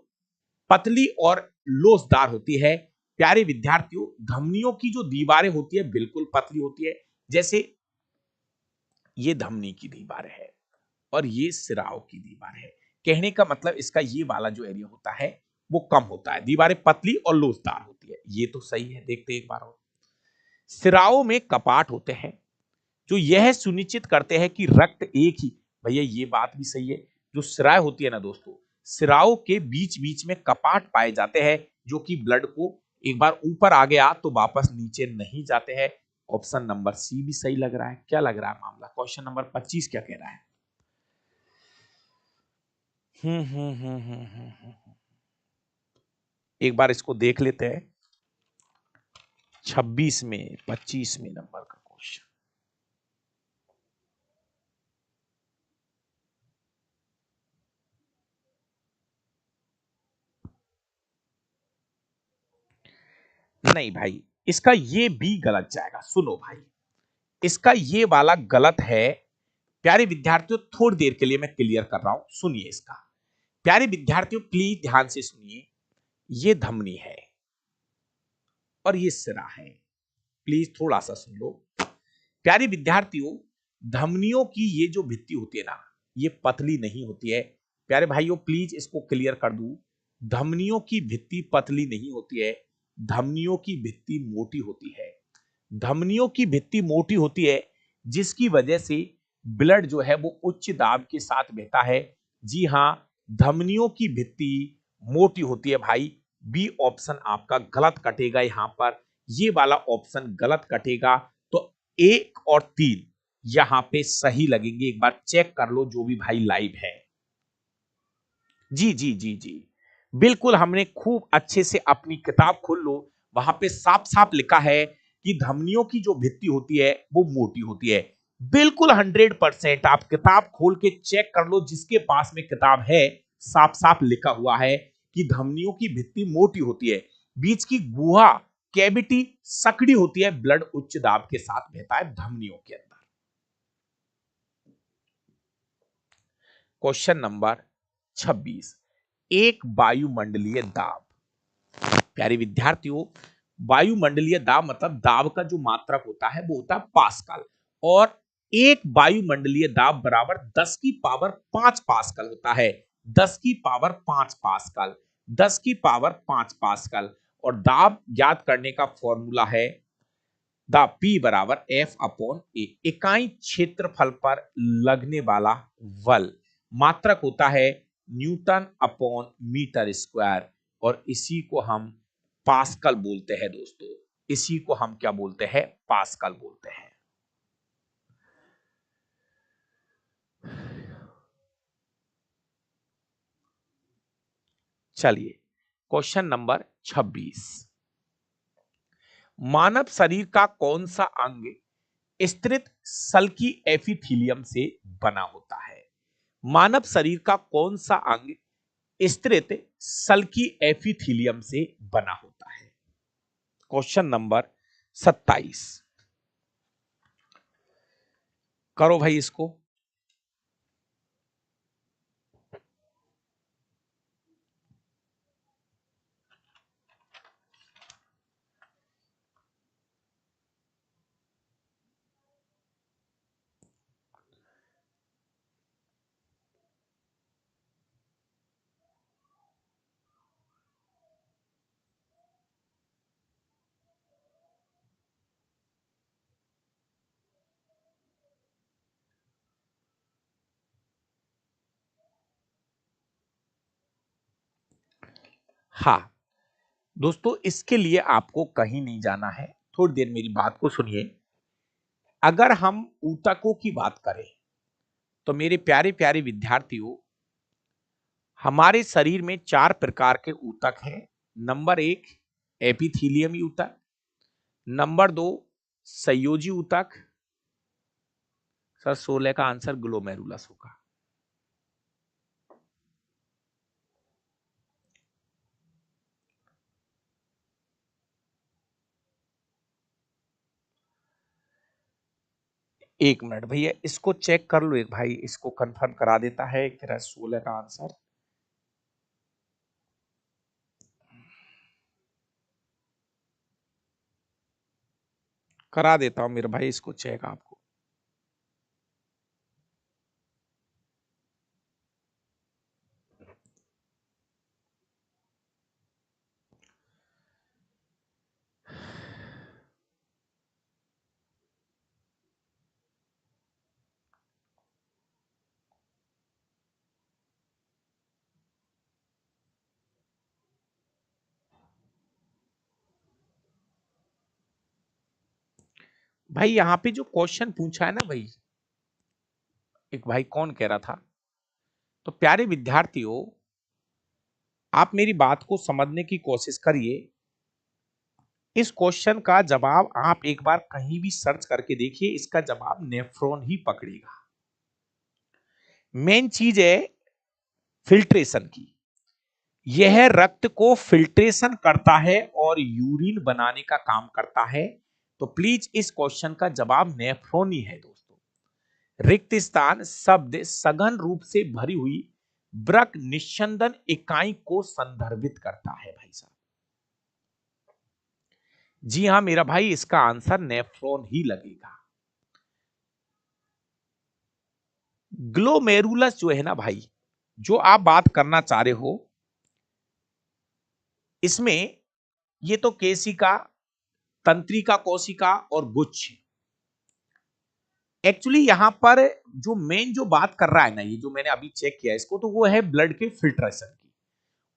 पतली और लोचदार होती है। प्यारे विद्यार्थियों, धमनियों की जो दीवारें होती है बिल्कुल पतली होती है, जैसे ये धमनी की दीवार है और ये सिराओं की दीवार है। कहने का मतलब इसका ये वाला जो एरिया होता है वो कम होता है, दीवारें पतली और लोचदार होती है, ये तो सही है। देखते एक बार और, सिराओं में कपाट होते हैं जो यह सुनिश्चित करते हैं कि रक्त एक ही, भैया ये बात भी सही है, जो सिराएं होती है ना दोस्तों, सिराओं के बीच बीच में कपाट पाए जाते हैं जो कि ब्लड को एक बार ऊपर आ गया तो वापस नीचे नहीं जाते हैं। ऑप्शन नंबर सी भी सही लग रहा है। क्या लग रहा है मामला? क्वेश्चन नंबर 25 क्या कह रहा है? एक बार इसको देख लेते हैं। 26 में 25 में नंबर का क्वेश्चन, नहीं भाई, इसका ये भी गलत जाएगा। सुनो भाई, इसका ये वाला गलत है। प्यारे विद्यार्थियों, थोड़ी देर के लिए मैं क्लियर कर रहा हूं, सुनिए इसका। प्यारे विद्यार्थियों प्लीज ध्यान से सुनिए, ये धमनी है और ये सिरा है, प्लीज थोड़ा सा सुन लो। प्यारे विद्यार्थियों, धमनियों की ये जो भित्ति होती है ना, ये पतली नहीं होती है। प्यारे भाइयों प्लीज इसको क्लियर कर दूं, धमनियों की भित्ति पतली नहीं होती है, धमनियों की भित्ति मोटी होती है। धमनियों की भित्ति मोटी होती है जिसकी वजह से ब्लड जो है वो उच्च दाब के साथ बहता है। जी हां, धमनियों की भित्ति मोटी होती है भाई। बी ऑप्शन आपका गलत कटेगा यहां पर, ये वाला ऑप्शन गलत कटेगा। तो 1 और 3 यहां पे सही लगेंगे, एक बार चेक कर लो जो भी भाई लाइव है। जी जी जी जी, बिल्कुल, हमने खूब अच्छे से अपनी किताब खोल लो, वहां पे साफ साफ लिखा है कि धमनियों की जो भित्ति होती है वो मोटी होती है। बिल्कुल 100% आप किताब खोल के चेक कर लो, जिसके पास में किताब है साफ साफ लिखा हुआ है कि धमनियों की भित्ति मोटी होती है, बीच की गुहा कैविटी सकड़ी होती है, ब्लड उच्च दाब के साथ बहता है धमनियों के अंदर। क्वेश्चन नंबर 26, एक वायुमंडलीय दाब। प्यारे विद्यार्थियों, वायुमंडलीय दाब मतलब दाब का जो मात्रक होता है वो होता है पास्कल, और एक वायुमंडलीय दाब बराबर 10 की पावर 5 पास्कल होता है। 10 की पावर 5 पास्कल, 10 की पावर 5 पास्कल। और दाब ज्ञात करने का फॉर्मूला है द P बराबर F अपॉन ए, इकाई क्षेत्रफल पर लगने वाला बल, मात्रक होता है न्यूटन अपॉन मीटर स्क्वायर, और इसी को हम पास्कल बोलते हैं दोस्तों। इसी को हम क्या बोलते हैं? पास्कल बोलते हैं। चलिए क्वेश्चन नंबर 26, मानव शरीर का कौन सा अंग स्तृत सल्की एपिथीलियम से बना होता है? मानव शरीर का कौन सा अंग स्तृत सल्की एपिथीलियम से बना होता है? क्वेश्चन नंबर 27, करो भाई इसको। हाँ दोस्तों, इसके लिए आपको कहीं नहीं जाना है, थोड़ी देर मेरी बात को सुनिए। अगर हम ऊतकों की बात करें तो मेरे प्यारे प्यारे विद्यार्थियों, हमारे शरीर में 4 प्रकार के ऊतक हैं। नंबर 1 एपिथीलियमी ऊतक, नंबर 2 संयोजी ऊतक। सर 16 का आंसर ग्लोमेरुलस होगा। एक मिनट भैया, इसको चेक कर लो एक भाई, इसको कंफर्म करा देता है तेरा 16 का आंसर। करा देता हूं मेरे भाई, इसको चेक आपको। भाई यहां पे जो क्वेश्चन पूछा है ना भाई, एक भाई कौन कह रहा था, तो प्यारे विद्यार्थियों, आप मेरी बात को समझने की कोशिश करिए। इस क्वेश्चन का जवाब आप एक बार कहीं भी सर्च करके देखिए, इसका जवाब नेफ्रॉन ही पकड़ेगा। मेन चीज है फिल्ट्रेशन की। यह रक्त को फिल्ट्रेशन करता है और यूरिन बनाने का काम करता है। तो प्लीज इस क्वेश्चन का जवाब नेफ्रॉन ही है दोस्तों। रिक्त स्थान शब्द सघन रूप से भरी हुई ब्रक निस्यंदन इकाई को संदर्भित करता है भाई साहब। जी हां मेरा भाई, इसका आंसर नेफ्रॉन ही लगेगा। ग्लोमेरुलस जो है ना भाई, जो आप बात करना चाह रहे हो, इसमें ये तो केशिका, तंत्रिका कोशिका और गुच्छ। एक्चुअली यहां पर जो मेन जो बात कर रहा है ना, ये जो मैंने अभी चेक किया इसको, तो वो है ब्लड के फिल्ट्रेशन की।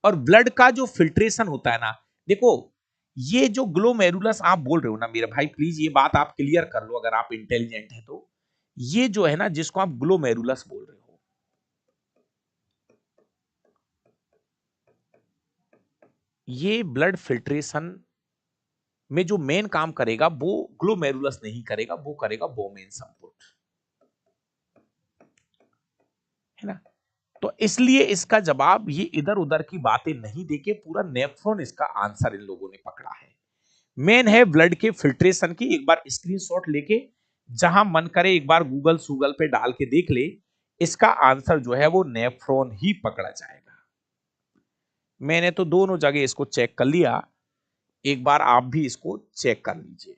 और ब्लड का जो फिल्ट्रेशन होता है ना, देखो ये जो ग्लोमेरुलस आप बोल रहे हो ना मेरे भाई, प्लीज ये बात आप क्लियर कर लो अगर आप इंटेलिजेंट है तो। ये जो है ना, जिसको आप ग्लोमेरुलस बोल रहे हो, ये ब्लड फिल्ट्रेशन में जो मेन काम करेगा वो ग्लोमेरुलस नहीं करेगा, वो करेगा बोमेन संपुट, है ना। तो इसलिए इसका जवाब ये इधर उधर की बातें नहीं देके पूरा नेफ्रॉन इसका आंसर इन लोगों ने पकड़ा है। मेन है ब्लड के फिल्ट्रेशन की। एक बार स्क्रीनशॉट लेके जहां मन करे एक बार गूगल सूगल पे डाल के देख ले, इसका आंसर जो है वो नेफ्रॉन ही पकड़ा जाएगा। मैंने तो दोनों जगह इसको चेक कर लिया, एक बार आप भी इसको चेक कर लीजिए।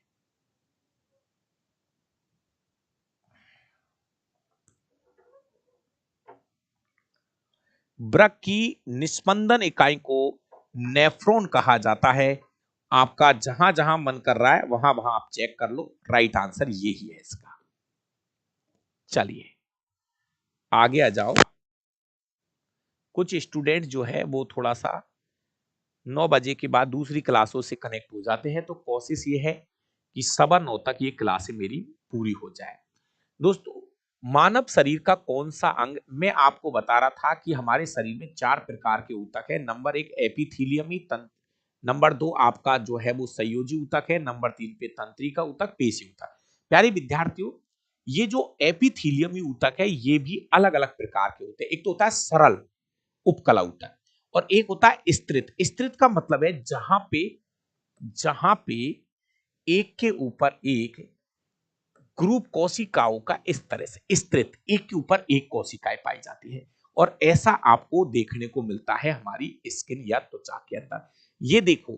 ब्रक की निस्पंदन इकाई को नेफ्रॉन कहा जाता है। आपका जहां जहां मन कर रहा है वहां वहां आप चेक कर लो, राइट आंसर यही है इसका। चलिए आगे आ जाओ। कुछ स्टूडेंट जो है वो थोड़ा सा 9 बजे के बाद दूसरी क्लासों से कनेक्ट हो जाते हैं, तो कोशिश ये है कि 9:15 तक ये क्लासें मेरी पूरी हो जाए। दोस्तों, मानव शरीर का कौन सा अंग, मैं आपको बता रहा था कि हमारे शरीर में 4 प्रकार के ऊतक है। नंबर 1 एपिथीलियमी तंत्र, नंबर 2 आपका जो है वो संयोजी ऊतक है, नंबर 3 पे तंत्रिका ऊतक, पेशी ऊतक। प्यारे विद्यार्थियों, ये जो एपिथीलियमी ऊतक है ये भी अलग अलग प्रकार के होते हैं। एक तो होता है सरल उपकला ऊतक, और एक होता है स्तृत। स्तृत का मतलब है जहां पे एक के ऊपर एक ग्रुप कोशिकाओं का इस तरह से स्त्रित, एक के ऊपर एक कोशिकाएं पाई जाती है और ऐसा आपको देखने को मिलता है हमारी स्किन या त्वचा के अंदर। ये देखो,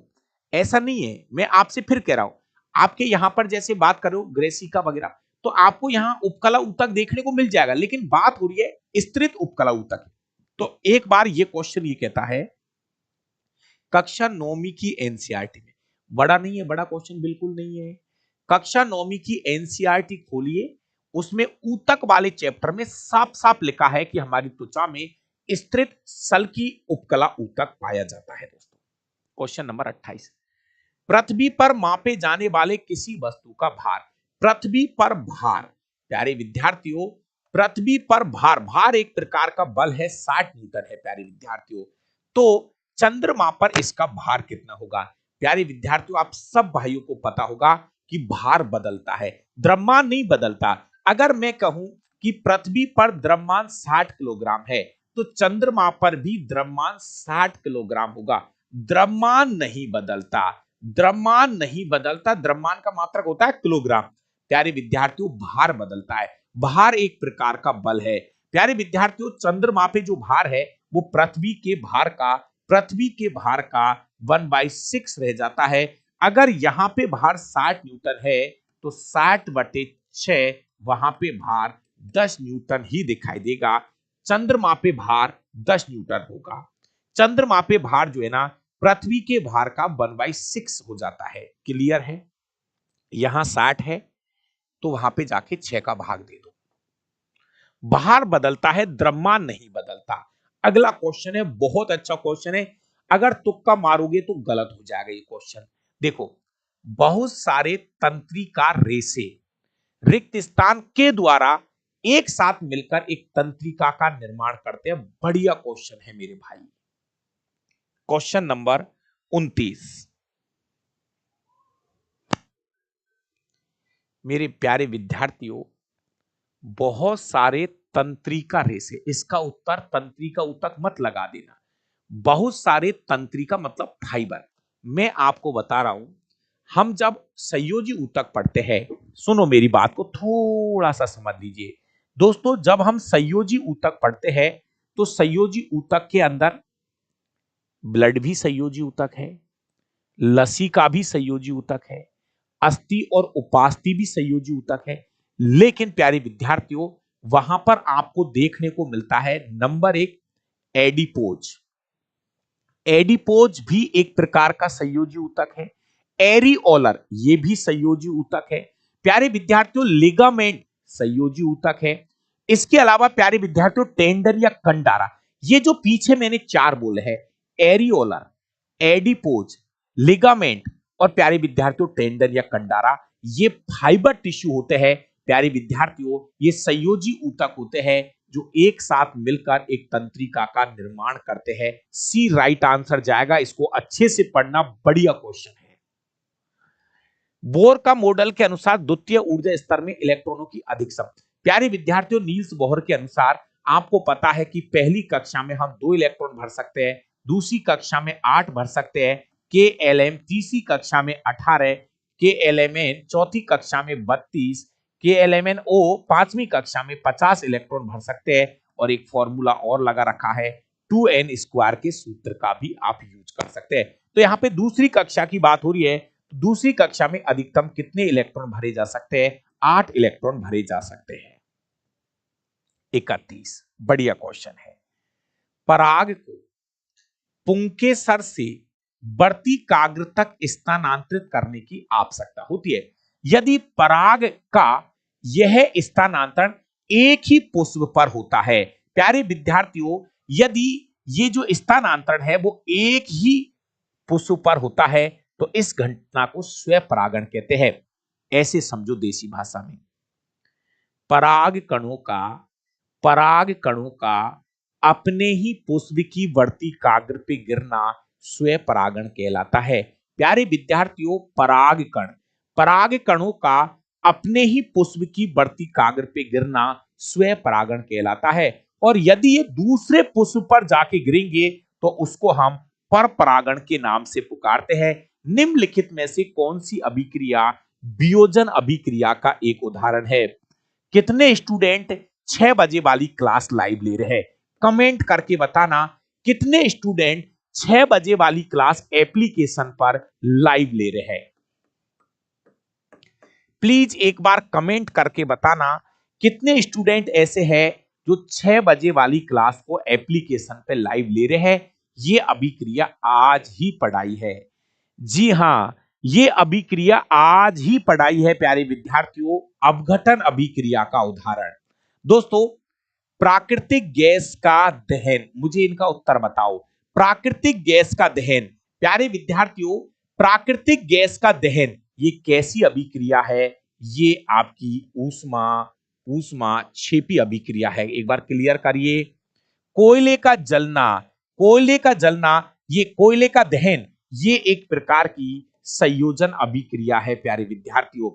ऐसा नहीं है, मैं आपसे फिर कह रहा हूं, आपके यहां पर जैसे बात करो ग्रेसिका वगैरह, तो आपको यहां उपकला ऊतक देखने को मिल जाएगा, लेकिन बात हो रही है स्त्रित उपकला ऊतक। तो एक बार ये क्वेश्चन ये कहता है कक्षा 9वीं की एनसीईआरटी में, बड़ा नहीं है, बड़ा क्वेश्चन बिल्कुल नहीं है। कक्षा 9वीं की एनसीईआरटी खोलिए, उसमें ऊतक वाले चैप्टर में साफ साफ लिखा है कि हमारी त्वचा में स्त्रित सल्की उपकला ऊतक पाया जाता है। दोस्तों क्वेश्चन नंबर 28, पृथ्वी पर मापे जाने वाले किसी वस्तु का भार, पृथ्वी पर भार, प्यारे विद्यार्थियों, पृथ्वी पर भार, भार एक प्रकार का बल है, 60 न्यूटन है प्यारे विद्यार्थियों। तो चंद्रमा पर इसका भार कितना होगा? प्यारे विद्यार्थियों, आप सब भाइयों को पता होगा कि भार बदलता है, द्रव्यमान नहीं बदलता। अगर मैं कहूं कि पृथ्वी पर द्रव्यमान 60 किलोग्राम है, तो चंद्रमा पर भी द्रव्यमान 60 किलोग्राम होगा। द्रव्यमान नहीं बदलता, द्रव्यमान नहीं बदलता, द्रव्यमान का मात्रक होता है किलोग्राम। प्यारे विद्यार्थियों, भार बदलता है, भार एक प्रकार का बल है। प्यारे विद्यार्थियों, चंद्रमा पे जो भार है वो पृथ्वी के भार का 1/6 रह जाता है। अगर यहां पे भार 60 न्यूटन है तो 60/6 वहां पे भार 10 न्यूटन ही दिखाई देगा। चंद्रमा पे भार 10 न्यूटन होगा। चंद्रमा पे भार जो है ना पृथ्वी के भार का 1/6 हो जाता है। क्लियर है? यहां 60 है तो वहां पे जाके 6 का भाग दे दो। भार बदलता है, द्रव्यमान नहीं बदलता। अगला क्वेश्चन है, बहुत अच्छा क्वेश्चन है, अगर तुक्का मारोगे तो गलत हो जाएगा ये क्वेश्चन। देखो, बहुत सारे तंत्रिका रेशे रिक्त स्थान के द्वारा एक साथ मिलकर एक तंत्रिका का निर्माण करते हैं। बढ़िया क्वेश्चन है मेरे भाई। क्वेश्चन नंबर 29, मेरे प्यारे विद्यार्थियों, बहुत सारे तंत्रिका रेशे, इसका उत्तर तंत्रिका ऊतक मत लगा देना, बहुत सारे तंत्रिका मतलब फाइबर। मैं आपको बता रहा हूं, हम जब संयोजी ऊतक पढ़ते हैं, सुनो मेरी बात को थोड़ा सा समझ लीजिए दोस्तों, जब हम संयोजी ऊतक पढ़ते हैं तो संयोजी ऊतक के अंदर ब्लड भी संयोजी ऊतक है, लसिका भी संयोजी ऊतक है, अस्थि और उपास्थि भी संयोजी ऊतक है। लेकिन प्यारे विद्यार्थियों, वहां पर आपको देखने को मिलता है नंबर 1 एडिपोज। एडिपोज भी एक प्रकार का संयोजी ऊतक है। एरिओलर ये भी संयोजी ऊतक है। प्यारे विद्यार्थियों, लिगामेंट संयोजी ऊतक है। इसके अलावा प्यारे विद्यार्थियों, टेंडन या कंडारा, ये जो पीछे मैंने 4 बोले हैं, एरिओलर, एडिपोज, लिगामेंट और प्यारे विद्यार्थियों टेंडन या कंडारा, ये फाइबर टिश्यू होते हैं। प्यारे विद्यार्थियों, ये संयोजी ऊतक होते हैं जो एक साथ मिलकर एक तंत्रिका का निर्माण करते हैं। सी राइट आंसर जाएगा, इसको अच्छे से पढ़ना, बढ़िया क्वेश्चन है। बोर का मॉडल के अनुसार द्वितीय ऊर्जा स्तर में इलेक्ट्रॉनों की अधिक संख्या। प्यारे विद्यार्थियों, नील्स बोहर के अनुसार आपको पता है कि पहली कक्षा में हम 2 इलेक्ट्रॉन भर सकते हैं, दूसरी कक्षा में 8 भर सकते हैं, के एल एम तीसरी कक्षा में 18, के एल एम एन चौथी कक्षा में 32, के एल एम एन ओ 5वीं कक्षा में 50 इलेक्ट्रॉन भर सकते हैं। और एक फॉर्मूला और लगा रखा है 2n² के सूत्र का भी आप यूज कर सकते हैं। तो यहाँ पे दूसरी कक्षा की बात हो रही है, दूसरी कक्षा में अधिकतम कितने इलेक्ट्रॉन भरे जा सकते हैं? 8 इलेक्ट्रॉन भरे जा सकते हैं। 31 बढ़िया क्वेश्चन है। पराग को पुंकेसर से बढ़ती काग्र तक स्थानांतरित करने की आवश्यकता होती है। यदि पराग का यह स्थानांतरण एक ही पुष्प पर होता है, प्यारे विद्यार्थियों, यदि ये जो स्थानांतरण है वो एक ही पुष्प पर होता है तो इस घटना को स्वपरागण कहते हैं। ऐसे समझो देसी भाषा में, पराग कणों का अपने ही पुष्प की बढ़ती काग्र पे गिरना स्वपरागण कहलाता है। प्यारे विद्यार्थियों, पराग कणों का अपने ही पुष्प की बढ़ती काग्र पे गिरना स्वपरागण कहलाता है। और यदि ये दूसरे पुष्प पर जाके गिरेंगे तो उसको हम परपरागण के नाम से पुकारते हैं। निम्नलिखित में से कौन सी अभिक्रिया वियोजन अभिक्रिया का एक उदाहरण है। कितने स्टूडेंट 6 बजे वाली क्लास लाइव ले रहे हैं? कमेंट करके बताना कितने स्टूडेंट 6 बजे वाली क्लास एप्लीकेशन पर लाइव ले रहे हैं। प्लीज एक बार कमेंट करके बताना कितने स्टूडेंट ऐसे हैं जो 6 बजे वाली क्लास को एप्लीकेशन पे लाइव ले रहे हैं। ये अभिक्रिया आज ही पढ़ाई है। जी हां, ये अभिक्रिया आज ही पढ़ाई है प्यारे विद्यार्थियों, अपघटन अभिक्रिया का उदाहरण। दोस्तों, प्राकृतिक गैस का दहन, मुझे इनका उत्तर बताओ। प्राकृतिक गैस का दहन, प्यारे विद्यार्थियों, प्राकृतिक गैस का दहन ये कैसी अभिक्रिया है? ये आपकी ऊष्मा ऊष्मा क्षेपी अभिक्रिया है। एक बार क्लियर करिए। कोयले का जलना, कोयले का जलना, ये कोयले का दहन, ये एक प्रकार की संयोजन अभिक्रिया है प्यारे विद्यार्थियों।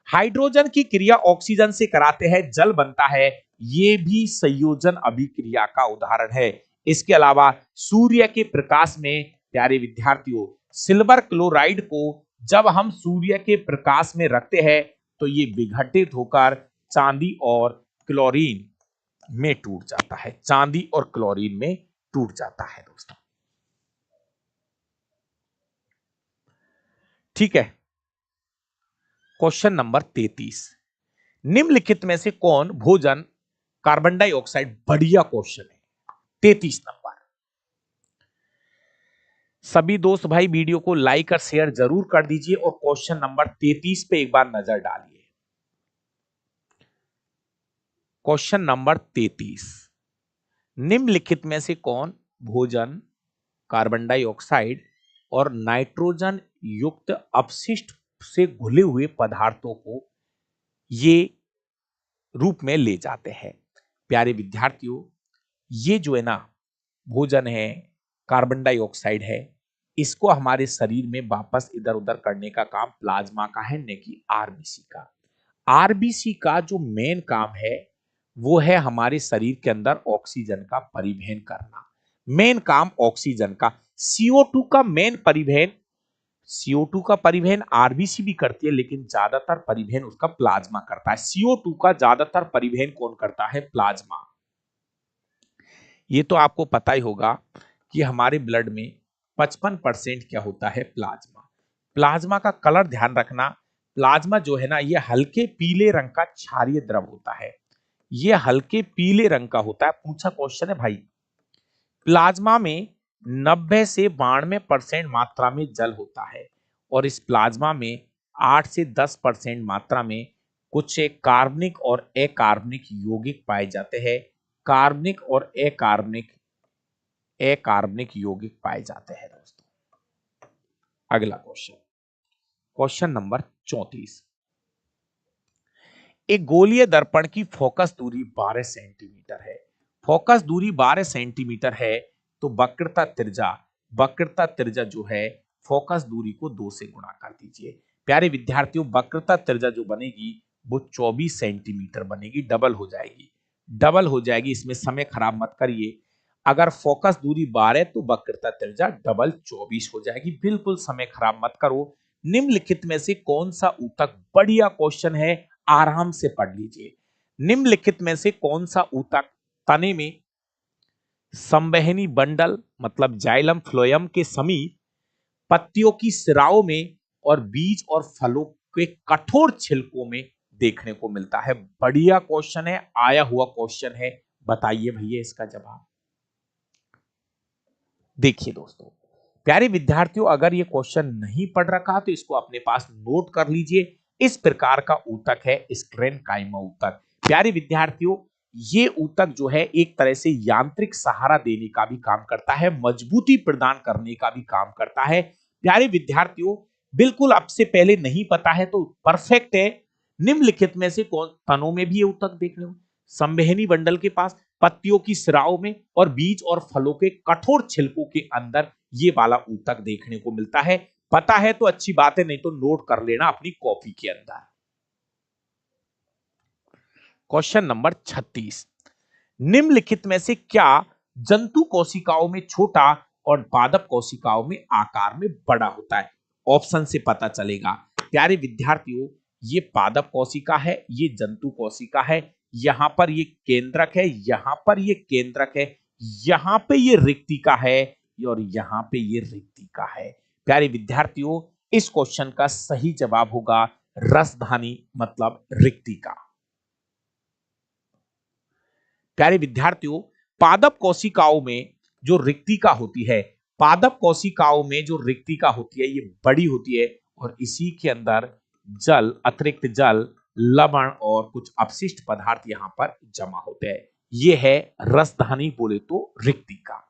हाइड्रोजन की क्रिया ऑक्सीजन से कराते हैं, जल बनता है, ये भी संयोजन अभिक्रिया का उदाहरण है। इसके अलावा सूर्य के प्रकाश में प्यारे विद्यार्थियों, सिल्वर क्लोराइड को जब हम सूर्य के प्रकाश में रखते हैं तो ये विघटित होकर चांदी और क्लोरीन में टूट जाता है, चांदी और क्लोरीन में टूट जाता है दोस्तों। ठीक है, क्वेश्चन नंबर 33, निम्नलिखित में से कौन भोजन कार्बन डाइऑक्साइड, बढ़िया क्वेश्चन है। 33 नंबर। सभी दोस्त भाई वीडियो को लाइक और शेयर जरूर कर दीजिए और क्वेश्चन नंबर 33 पे एक बार नजर डालिए। क्वेश्चन नंबर 33, निम्नलिखित में से कौन भोजन कार्बन डाइऑक्साइड और नाइट्रोजन युक्त अपशिष्ट से घुले हुए पदार्थों को ये रूप में ले जाते हैं? प्यारे विद्यार्थियों, ये जो है ना भोजन है, कार्बन डाइऑक्साइड है, इसको हमारे शरीर में वापस इधर उधर करने का काम प्लाज्मा का है, न कि आरबीसी का। आरबीसी का जो मेन काम है वो है हमारे शरीर के अंदर ऑक्सीजन का परिवहन करना। मेन काम ऑक्सीजन का, CO2 का मेन परिवहन, CO2 का परिवहन आरबीसी भी करती है, लेकिन ज्यादातर परिवहन उसका प्लाज्मा करता है। CO2 का ज्यादातर परिवहन कौन करता है? प्लाज्मा। ये तो आपको पता ही होगा कि हमारे ब्लड में 55% क्या होता है? प्लाज्मा। प्लाज्मा का कलर ध्यान रखना, प्लाज्मा जो है ना ये हल्के पीले रंग का क्षारीय द्रव होता है, ये हल्के पीले रंग का होता है। पूछा क्वेश्चन है भाई, प्लाज्मा में 90 से 92% मात्रा में जल होता है और इस प्लाज्मा में 8 से 10% मात्रा में कुछ कार्बनिक और अकार्बनिक यौगिक पाए जाते हैं। कार्बनिक और अकार्बनिक यौगिक पाए जाते हैं दोस्तों। अगला क्वेश्चन, क्वेश्चन नंबर 34, एक गोलीय दर्पण की फोकस दूरी 12 सेंटीमीटर है। फोकस दूरी 12 सेंटीमीटर है तो वक्रता त्रिज्या जो है फोकस दूरी को 2 से गुणा कर दीजिए। प्यारे विद्यार्थियों, वक्रता त्रिज्या जो बनेगी वो 24 सेंटीमीटर बनेगी, डबल हो जाएगी, डबल हो जाएगी। इसमें समय खराब मत करिए। अगर फोकस दूरी 12 तो वक्रता त्रिज्या डबल 24 हो जाएगी। बिल्कुल समय खराब मत करो। निम्नलिखित में से कौन सा ऊतक, बढ़िया क्वेश्चन है, आराम से पढ़ लीजिए। निम्नलिखित में से कौन सा ऊतक तने में संवहनी बंडल मतलब जाइलम फ्लोएम के समीप, पत्तियों की सिराओं में और बीज और फलों के कठोर छिलकों में देखने को मिलता है? बढ़िया क्वेश्चन है, आया हुआ क्वेश्चन है। बताइए भैया इसका जवाब। देखिए दोस्तों, प्यारे विद्यार्थियों, अगर ये क्वेश्चन नहीं पढ़ रखा तो इसको अपने पास नोट कर लीजिए। इस प्रकार का ऊतक है स्क्लेरेन्काइमा ऊतक। प्यारे विद्यार्थियों, ये ऊतक जो है एक तरह से यांत्रिक सहारा देने का भी काम करता है, मजबूती प्रदान करने का भी काम करता है। प्यारे विद्यार्थियों, बिल्कुल आपसे पहले नहीं पता है तो परफेक्ट है। निम्नलिखित में से कौन, तनों में भी ये ऊतक देखने को, संवहनी बंडल के पास, पत्तियों की सिराओं में और बीज और फलों के कठोर छिलकों के अंदर ये वाला ऊतक देखने को मिलता है। पता है तो अच्छी बात है, नहीं तो नोट कर लेना अपनी कॉपी के अंदर। क्वेश्चन नंबर 36, निम्नलिखित में से क्या जंतु कोशिकाओं में छोटा और पादप कोशिकाओं में आकार में बड़ा होता है? ऑप्शन से पता चलेगा। प्यारे विद्यार्थियों, ये पादप कोशिका है, ये जंतु कोशिका है, यहां पर ये केंद्रक है, यहां पर ये केंद्रक है, यहां पे ये रिक्तिका है और यहां पे ये रिक्तिका है। प्यारे विद्यार्थियों, इस क्वेश्चन का सही जवाब होगा रसधानी मतलब रिक्तिका। प्यारे विद्यार्थियों, पादप कोशिकाओं में जो रिक्तिका होती है, पादप कोशिकाओं में जो रिक्तिका होती है ये बड़ी होती है और इसी के अंदर जल, अतिरिक्त जल, लवण और कुछ अपशिष्ट पदार्थ यहां पर जमा होते हैं। ये है रसधानी बोले तो रिक्तिका।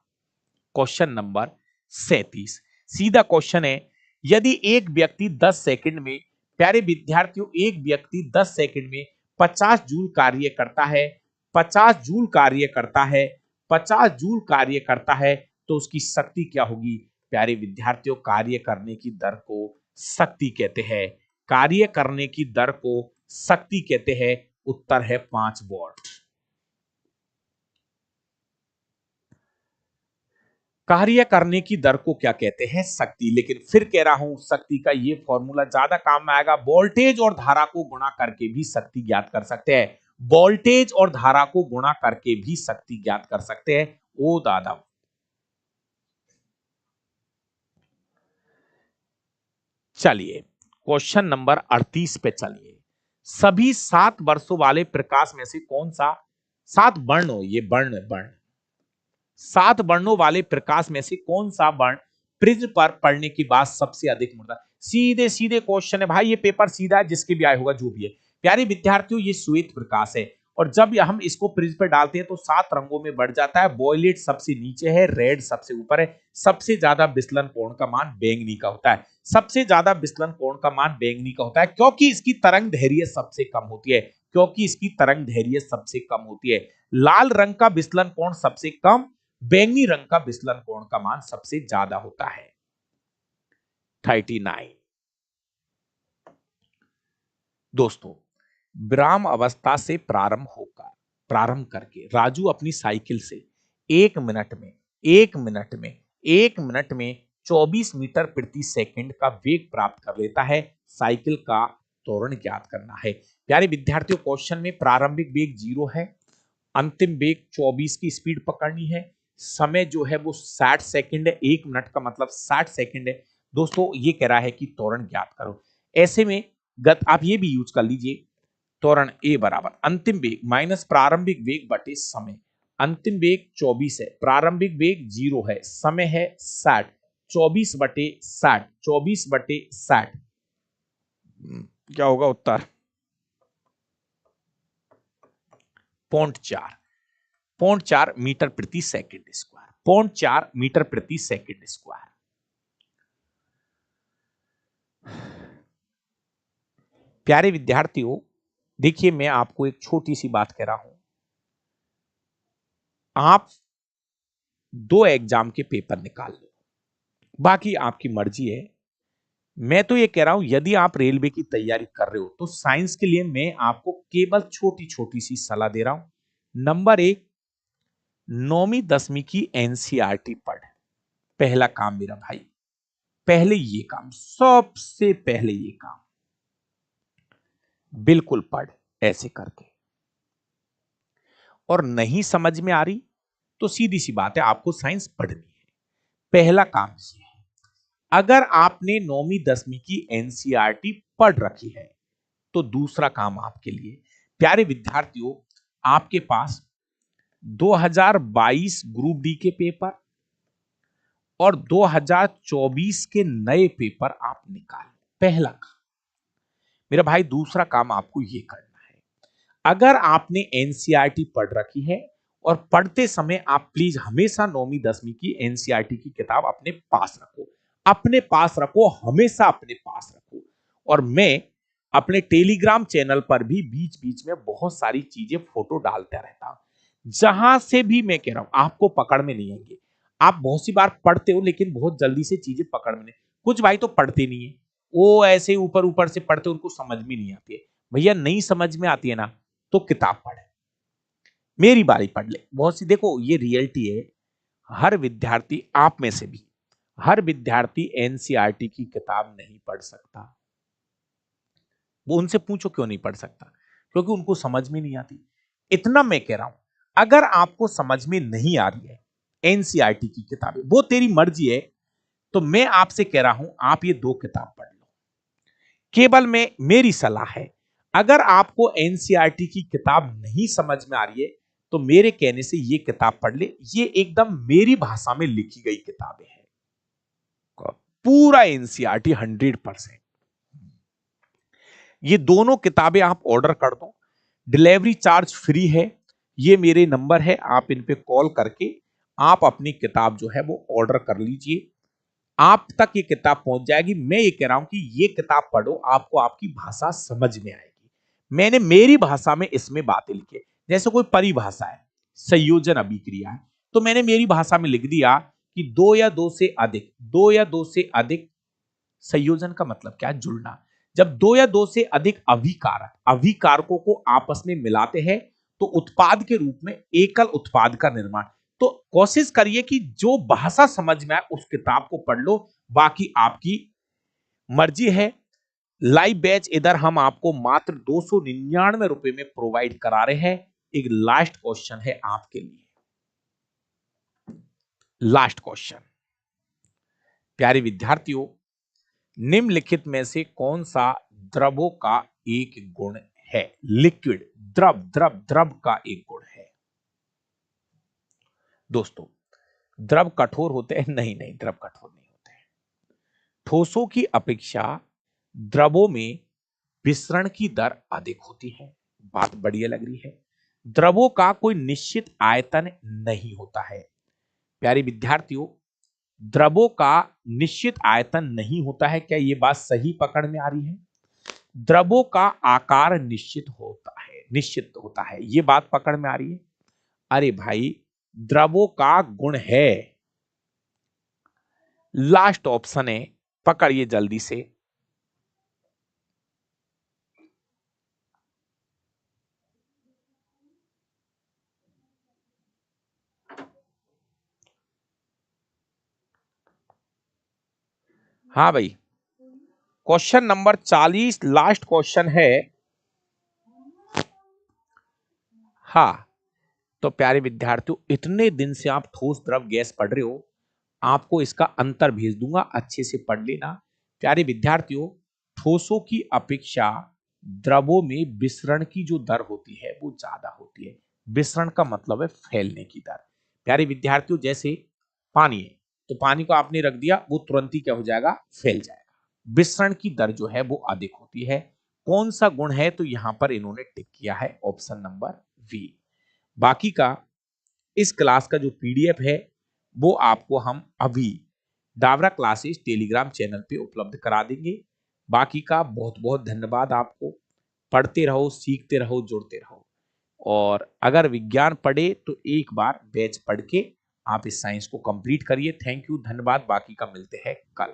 क्वेश्चन नंबर 37 सीधा क्वेश्चन है, यदि एक व्यक्ति 10 सेकंड में, प्यारे विद्यार्थियों एक व्यक्ति 10 सेकंड में 50 जूल कार्य करता है, 50 जूल कार्य करता है, 50 जूल कार्य करता है, तो उसकी शक्ति क्या होगी? प्यारे विद्यार्थियों कार्य करने की दर को शक्ति कहते हैं, कार्य करने की दर को शक्ति कहते हैं। उत्तर है 5 वॉट। कार्य करने की दर को क्या कहते हैं? शक्ति। लेकिन फिर कह रहा हूं शक्ति का ये फॉर्मूला ज्यादा काम में आएगा। वोल्टेज और धारा को गुणा करके भी शक्ति ज्ञात कर सकते हैं, वोल्टेज और धारा को गुणा करके भी शक्ति ज्ञात कर सकते हैं। ओ दादा, चलिए क्वेश्चन नंबर 38 पे चलिए। सभी 7 वर्षों वाले प्रकाश में से कौन सा 7 वर्णों, ये वर्ण वर्ण 7 वर्णों वाले प्रकाश में से कौन सा वर्ण प्रिज्म पर पड़ने के बाद सबसे अधिक मुड़ता है? सीधे सीधे क्वेश्चन है भाई, ये पेपर सीधा है, जिसके भी आए होगा जो भी है। प्यारे विद्यार्थियों ये श्वेत प्रकाश है और जब हम इसको प्रिज्म पर डालते हैं तो 7 रंगों में बढ़ जाता है। वॉयलेट सबसे नीचे है, रेड सबसे ऊपर है। सबसे ज्यादा विचलन कोण का मान बैंगनी का होता है, सबसे ज्यादा विचलन कोण का मान बैंगनी का होता है, क्योंकि इसकी तरंग धैर्य सबसे कम होती है, क्योंकि इसकी तरंग धैर्य सबसे कम होती है। लाल रंग का विचलन कोण सबसे कम, बैंगनी रंग का विचलन कोण का मान सबसे ज्यादा होता है। 39 दोस्तों, विराम अवस्था से प्रारंभ करके राजू अपनी साइकिल से 1 मिनट में 24 मीटर प्रति सेकंड का वेग प्राप्त कर लेता है। साइकिल का त्वरण ज्ञात करना है। प्यारे विद्यार्थियों क्वेश्चन में प्रारंभिक वेग 0 है, अंतिम वेग 24 की स्पीड पकड़नी है, समय जो है वो 60 सेकंड है, 1 मिनट का मतलब 60 सेकंड है। दोस्तों ये कह रहा है कि त्वरण ज्ञात करो। ऐसे में आप ये भी यूज कर लीजिए, त्वरण ए बराबर अंतिम वेग माइनस प्रारंभिक वेग बटे समय। अंतिम वेग 24 है, प्रारंभिक वेग 0 है, समय है 60, 24 बटे 60, 24 बटे 60 क्या होगा उत्तर? 0.4 मीटर प्रति सेकंड स्क्वायर, 0.4 मीटर प्रति सेकंड स्क्वायर। प्यारे विद्यार्थियों देखिए, मैं आपको एक छोटी सी बात कह रहा हूं। आप 2 एग्जाम के पेपर निकाल लो, बाकी आपकी मर्जी है। मैं तो ये कह रहा हूं यदि आप रेलवे की तैयारी कर रहे हो तो साइंस के लिए मैं आपको केवल छोटी छोटी सी सलाह दे रहा हूं। नंबर 1, 9वीं 10वीं की एनसीईआरटी पढ़। पहला काम मेरा भाई, पहले ये काम, सबसे पहले ये काम बिल्कुल पढ़ ऐसे करके। और नहीं समझ में आ रही तो सीधी सी बात है, आपको साइंस पढ़नी है। पहला काम ये है, अगर आपने 9वीं 10वीं की एनसीईआरटी पढ़ रखी है तो दूसरा काम आपके लिए, प्यारे विद्यार्थियों आपके पास 2022 ग्रुप डी के पेपर और 2024 के नए पेपर आप निकाल। पहला काम मेरा भाई। दूसरा काम आपको यह करना है, अगर आपने एनसीईआरटी पढ़ रखी है और पढ़ते समय आप प्लीज हमेशा 9वीं 10वीं की एनसीईआरटी की किताब अपने पास रखो, अपने पास रखो, हमेशा अपने पास रखो। और मैं अपने टेलीग्राम चैनल पर भी बीच बीच में बहुत सारी चीजें फोटो डालता रहता हूं, जहां से भी मैं कह रहा हूं आपको पकड़ में नहीं आएंगे। आप बहुत सी बार पढ़ते हो लेकिन बहुत जल्दी से चीजें पकड़ में नहीं। कुछ भाई तो पढ़ते नहीं है, वो ऐसे ऊपर ऊपर से पढ़ते, उनको समझ में नहीं आती है। भैया नहीं समझ में आती है ना तो किताब पढ़े, मेरी बारी पढ़ ले। बहुत सी देखो ये रियलिटी है, हर विद्यार्थी, आप में से भी हर विद्यार्थी एनसीईआरटी की किताब नहीं पढ़ सकता। वो उनसे पूछो क्यों नहीं पढ़ सकता, क्योंकि उनको समझ में नहीं आती। इतना मैं कह रहा हूं, अगर आपको समझ में नहीं आ रही है एनसीईआरटी की किताबें, वो तेरी मर्जी है, तो मैं आपसे कह रहा हूं आप ये 2 किताब पढ़ लो। केवल मैं मेरी सलाह है, अगर आपको एनसीईआरटी की किताब नहीं समझ में आ रही है तो मेरे कहने से ये किताब पढ़ ले। ये एकदम मेरी भाषा में लिखी गई किताबें हैं, पूरा एनसीईआरटी 100%। ये दोनों किताबें आप ऑर्डर कर दो, डिलीवरी चार्ज फ्री है। ये मेरे नंबर है, आप इन पे कॉल करके आप अपनी किताब जो है वो ऑर्डर कर लीजिए, आप तक ये किताब पहुंच जाएगी। मैं ये कह रहा हूं कि ये किताब पढ़ो, आपको आपकी भाषा समझ में आएगी। मैंने मेरी भाषा में इसमें बातें लिखी, जैसे कोई परिभाषा है, संयोजन अभिक्रिया है, तो मैंने मेरी भाषा में लिख दिया कि दो या दो से अधिक संयोजन का मतलब क्या है? जुड़ना। जब 2 या 2 से अधिक अभिकारक अभिकारकों को आपस में मिलाते हैं तो उत्पाद के रूप में एकल उत्पाद का निर्माण। तो कोशिश करिए कि जो भाषा समझ में आए उस किताब को पढ़ लो, बाकी आपकी मर्जी है। लाइव बैच इधर हम आपको मात्र 299 रुपए में प्रोवाइड करा रहे हैं। एक लास्ट क्वेश्चन है आपके लिए, लास्ट क्वेश्चन। प्यारे विद्यार्थियों, निम्नलिखित में से कौन सा द्रवों का एक गुण है? लिक्विड, द्रव का एक गुण है। दोस्तों, द्रव कठोर होते हैं? नहीं नहीं, द्रव कठोर नहीं होते हैं। ठोसों की अपेक्षा द्रवों में विसरण की दर अधिक होती है। बात बढ़िया लग रही है। द्रवों का कोई निश्चित आयतन नहीं होता है। प्यारे विद्यार्थियों, द्रवों का निश्चित आयतन नहीं होता है, क्या ये बात सही पकड़ में आ रही है? द्रवों का आकार निश्चित होता है, ये बात पकड़ में आ रही है? अरे भाई, द्रवों का गुण है, लास्ट ऑप्शन है, पकड़िए जल्दी से। हाँ भाई, क्वेश्चन नंबर 40 लास्ट क्वेश्चन है। हाँ, तो प्यारे विद्यार्थियों, इतने दिन से आप ठोस द्रव गैस पढ़ रहे हो, आपको इसका अंतर भेज दूंगा, अच्छे से पढ़ लेना। प्यारे विद्यार्थियों, ठोसों की अपेक्षा द्रवों में विसरण की जो दर होती है वो ज्यादा होती है। विसरण का मतलब है फैलने की दर। प्यारे विद्यार्थियों, जैसे पानी है, तो पानी को आपने रख दिया, वो तुरंत ही क्या हो जाएगा? फैल जाएगा। विसरण की दर जो है वो अधिक होती है। कौन सा गुण है? तो यहां पर इन्होंने टिक किया है ऑप्शन नंबर वी। बाकी का इस क्लास का जो पीडीएफ है वो आपको हम अभी डावरा क्लासेस टेलीग्राम चैनल पे उपलब्ध करा देंगे। बाकी का बहुत बहुत धन्यवाद आपको। पढ़ते रहो, सीखते रहो, जुड़ते रहो। और अगर विज्ञान पढ़े तो एक बार बैच पढ़ के आप इस साइंस को कंप्लीट करिए। थैंक यू, धन्यवाद। बाकी का मिलते हैं कल।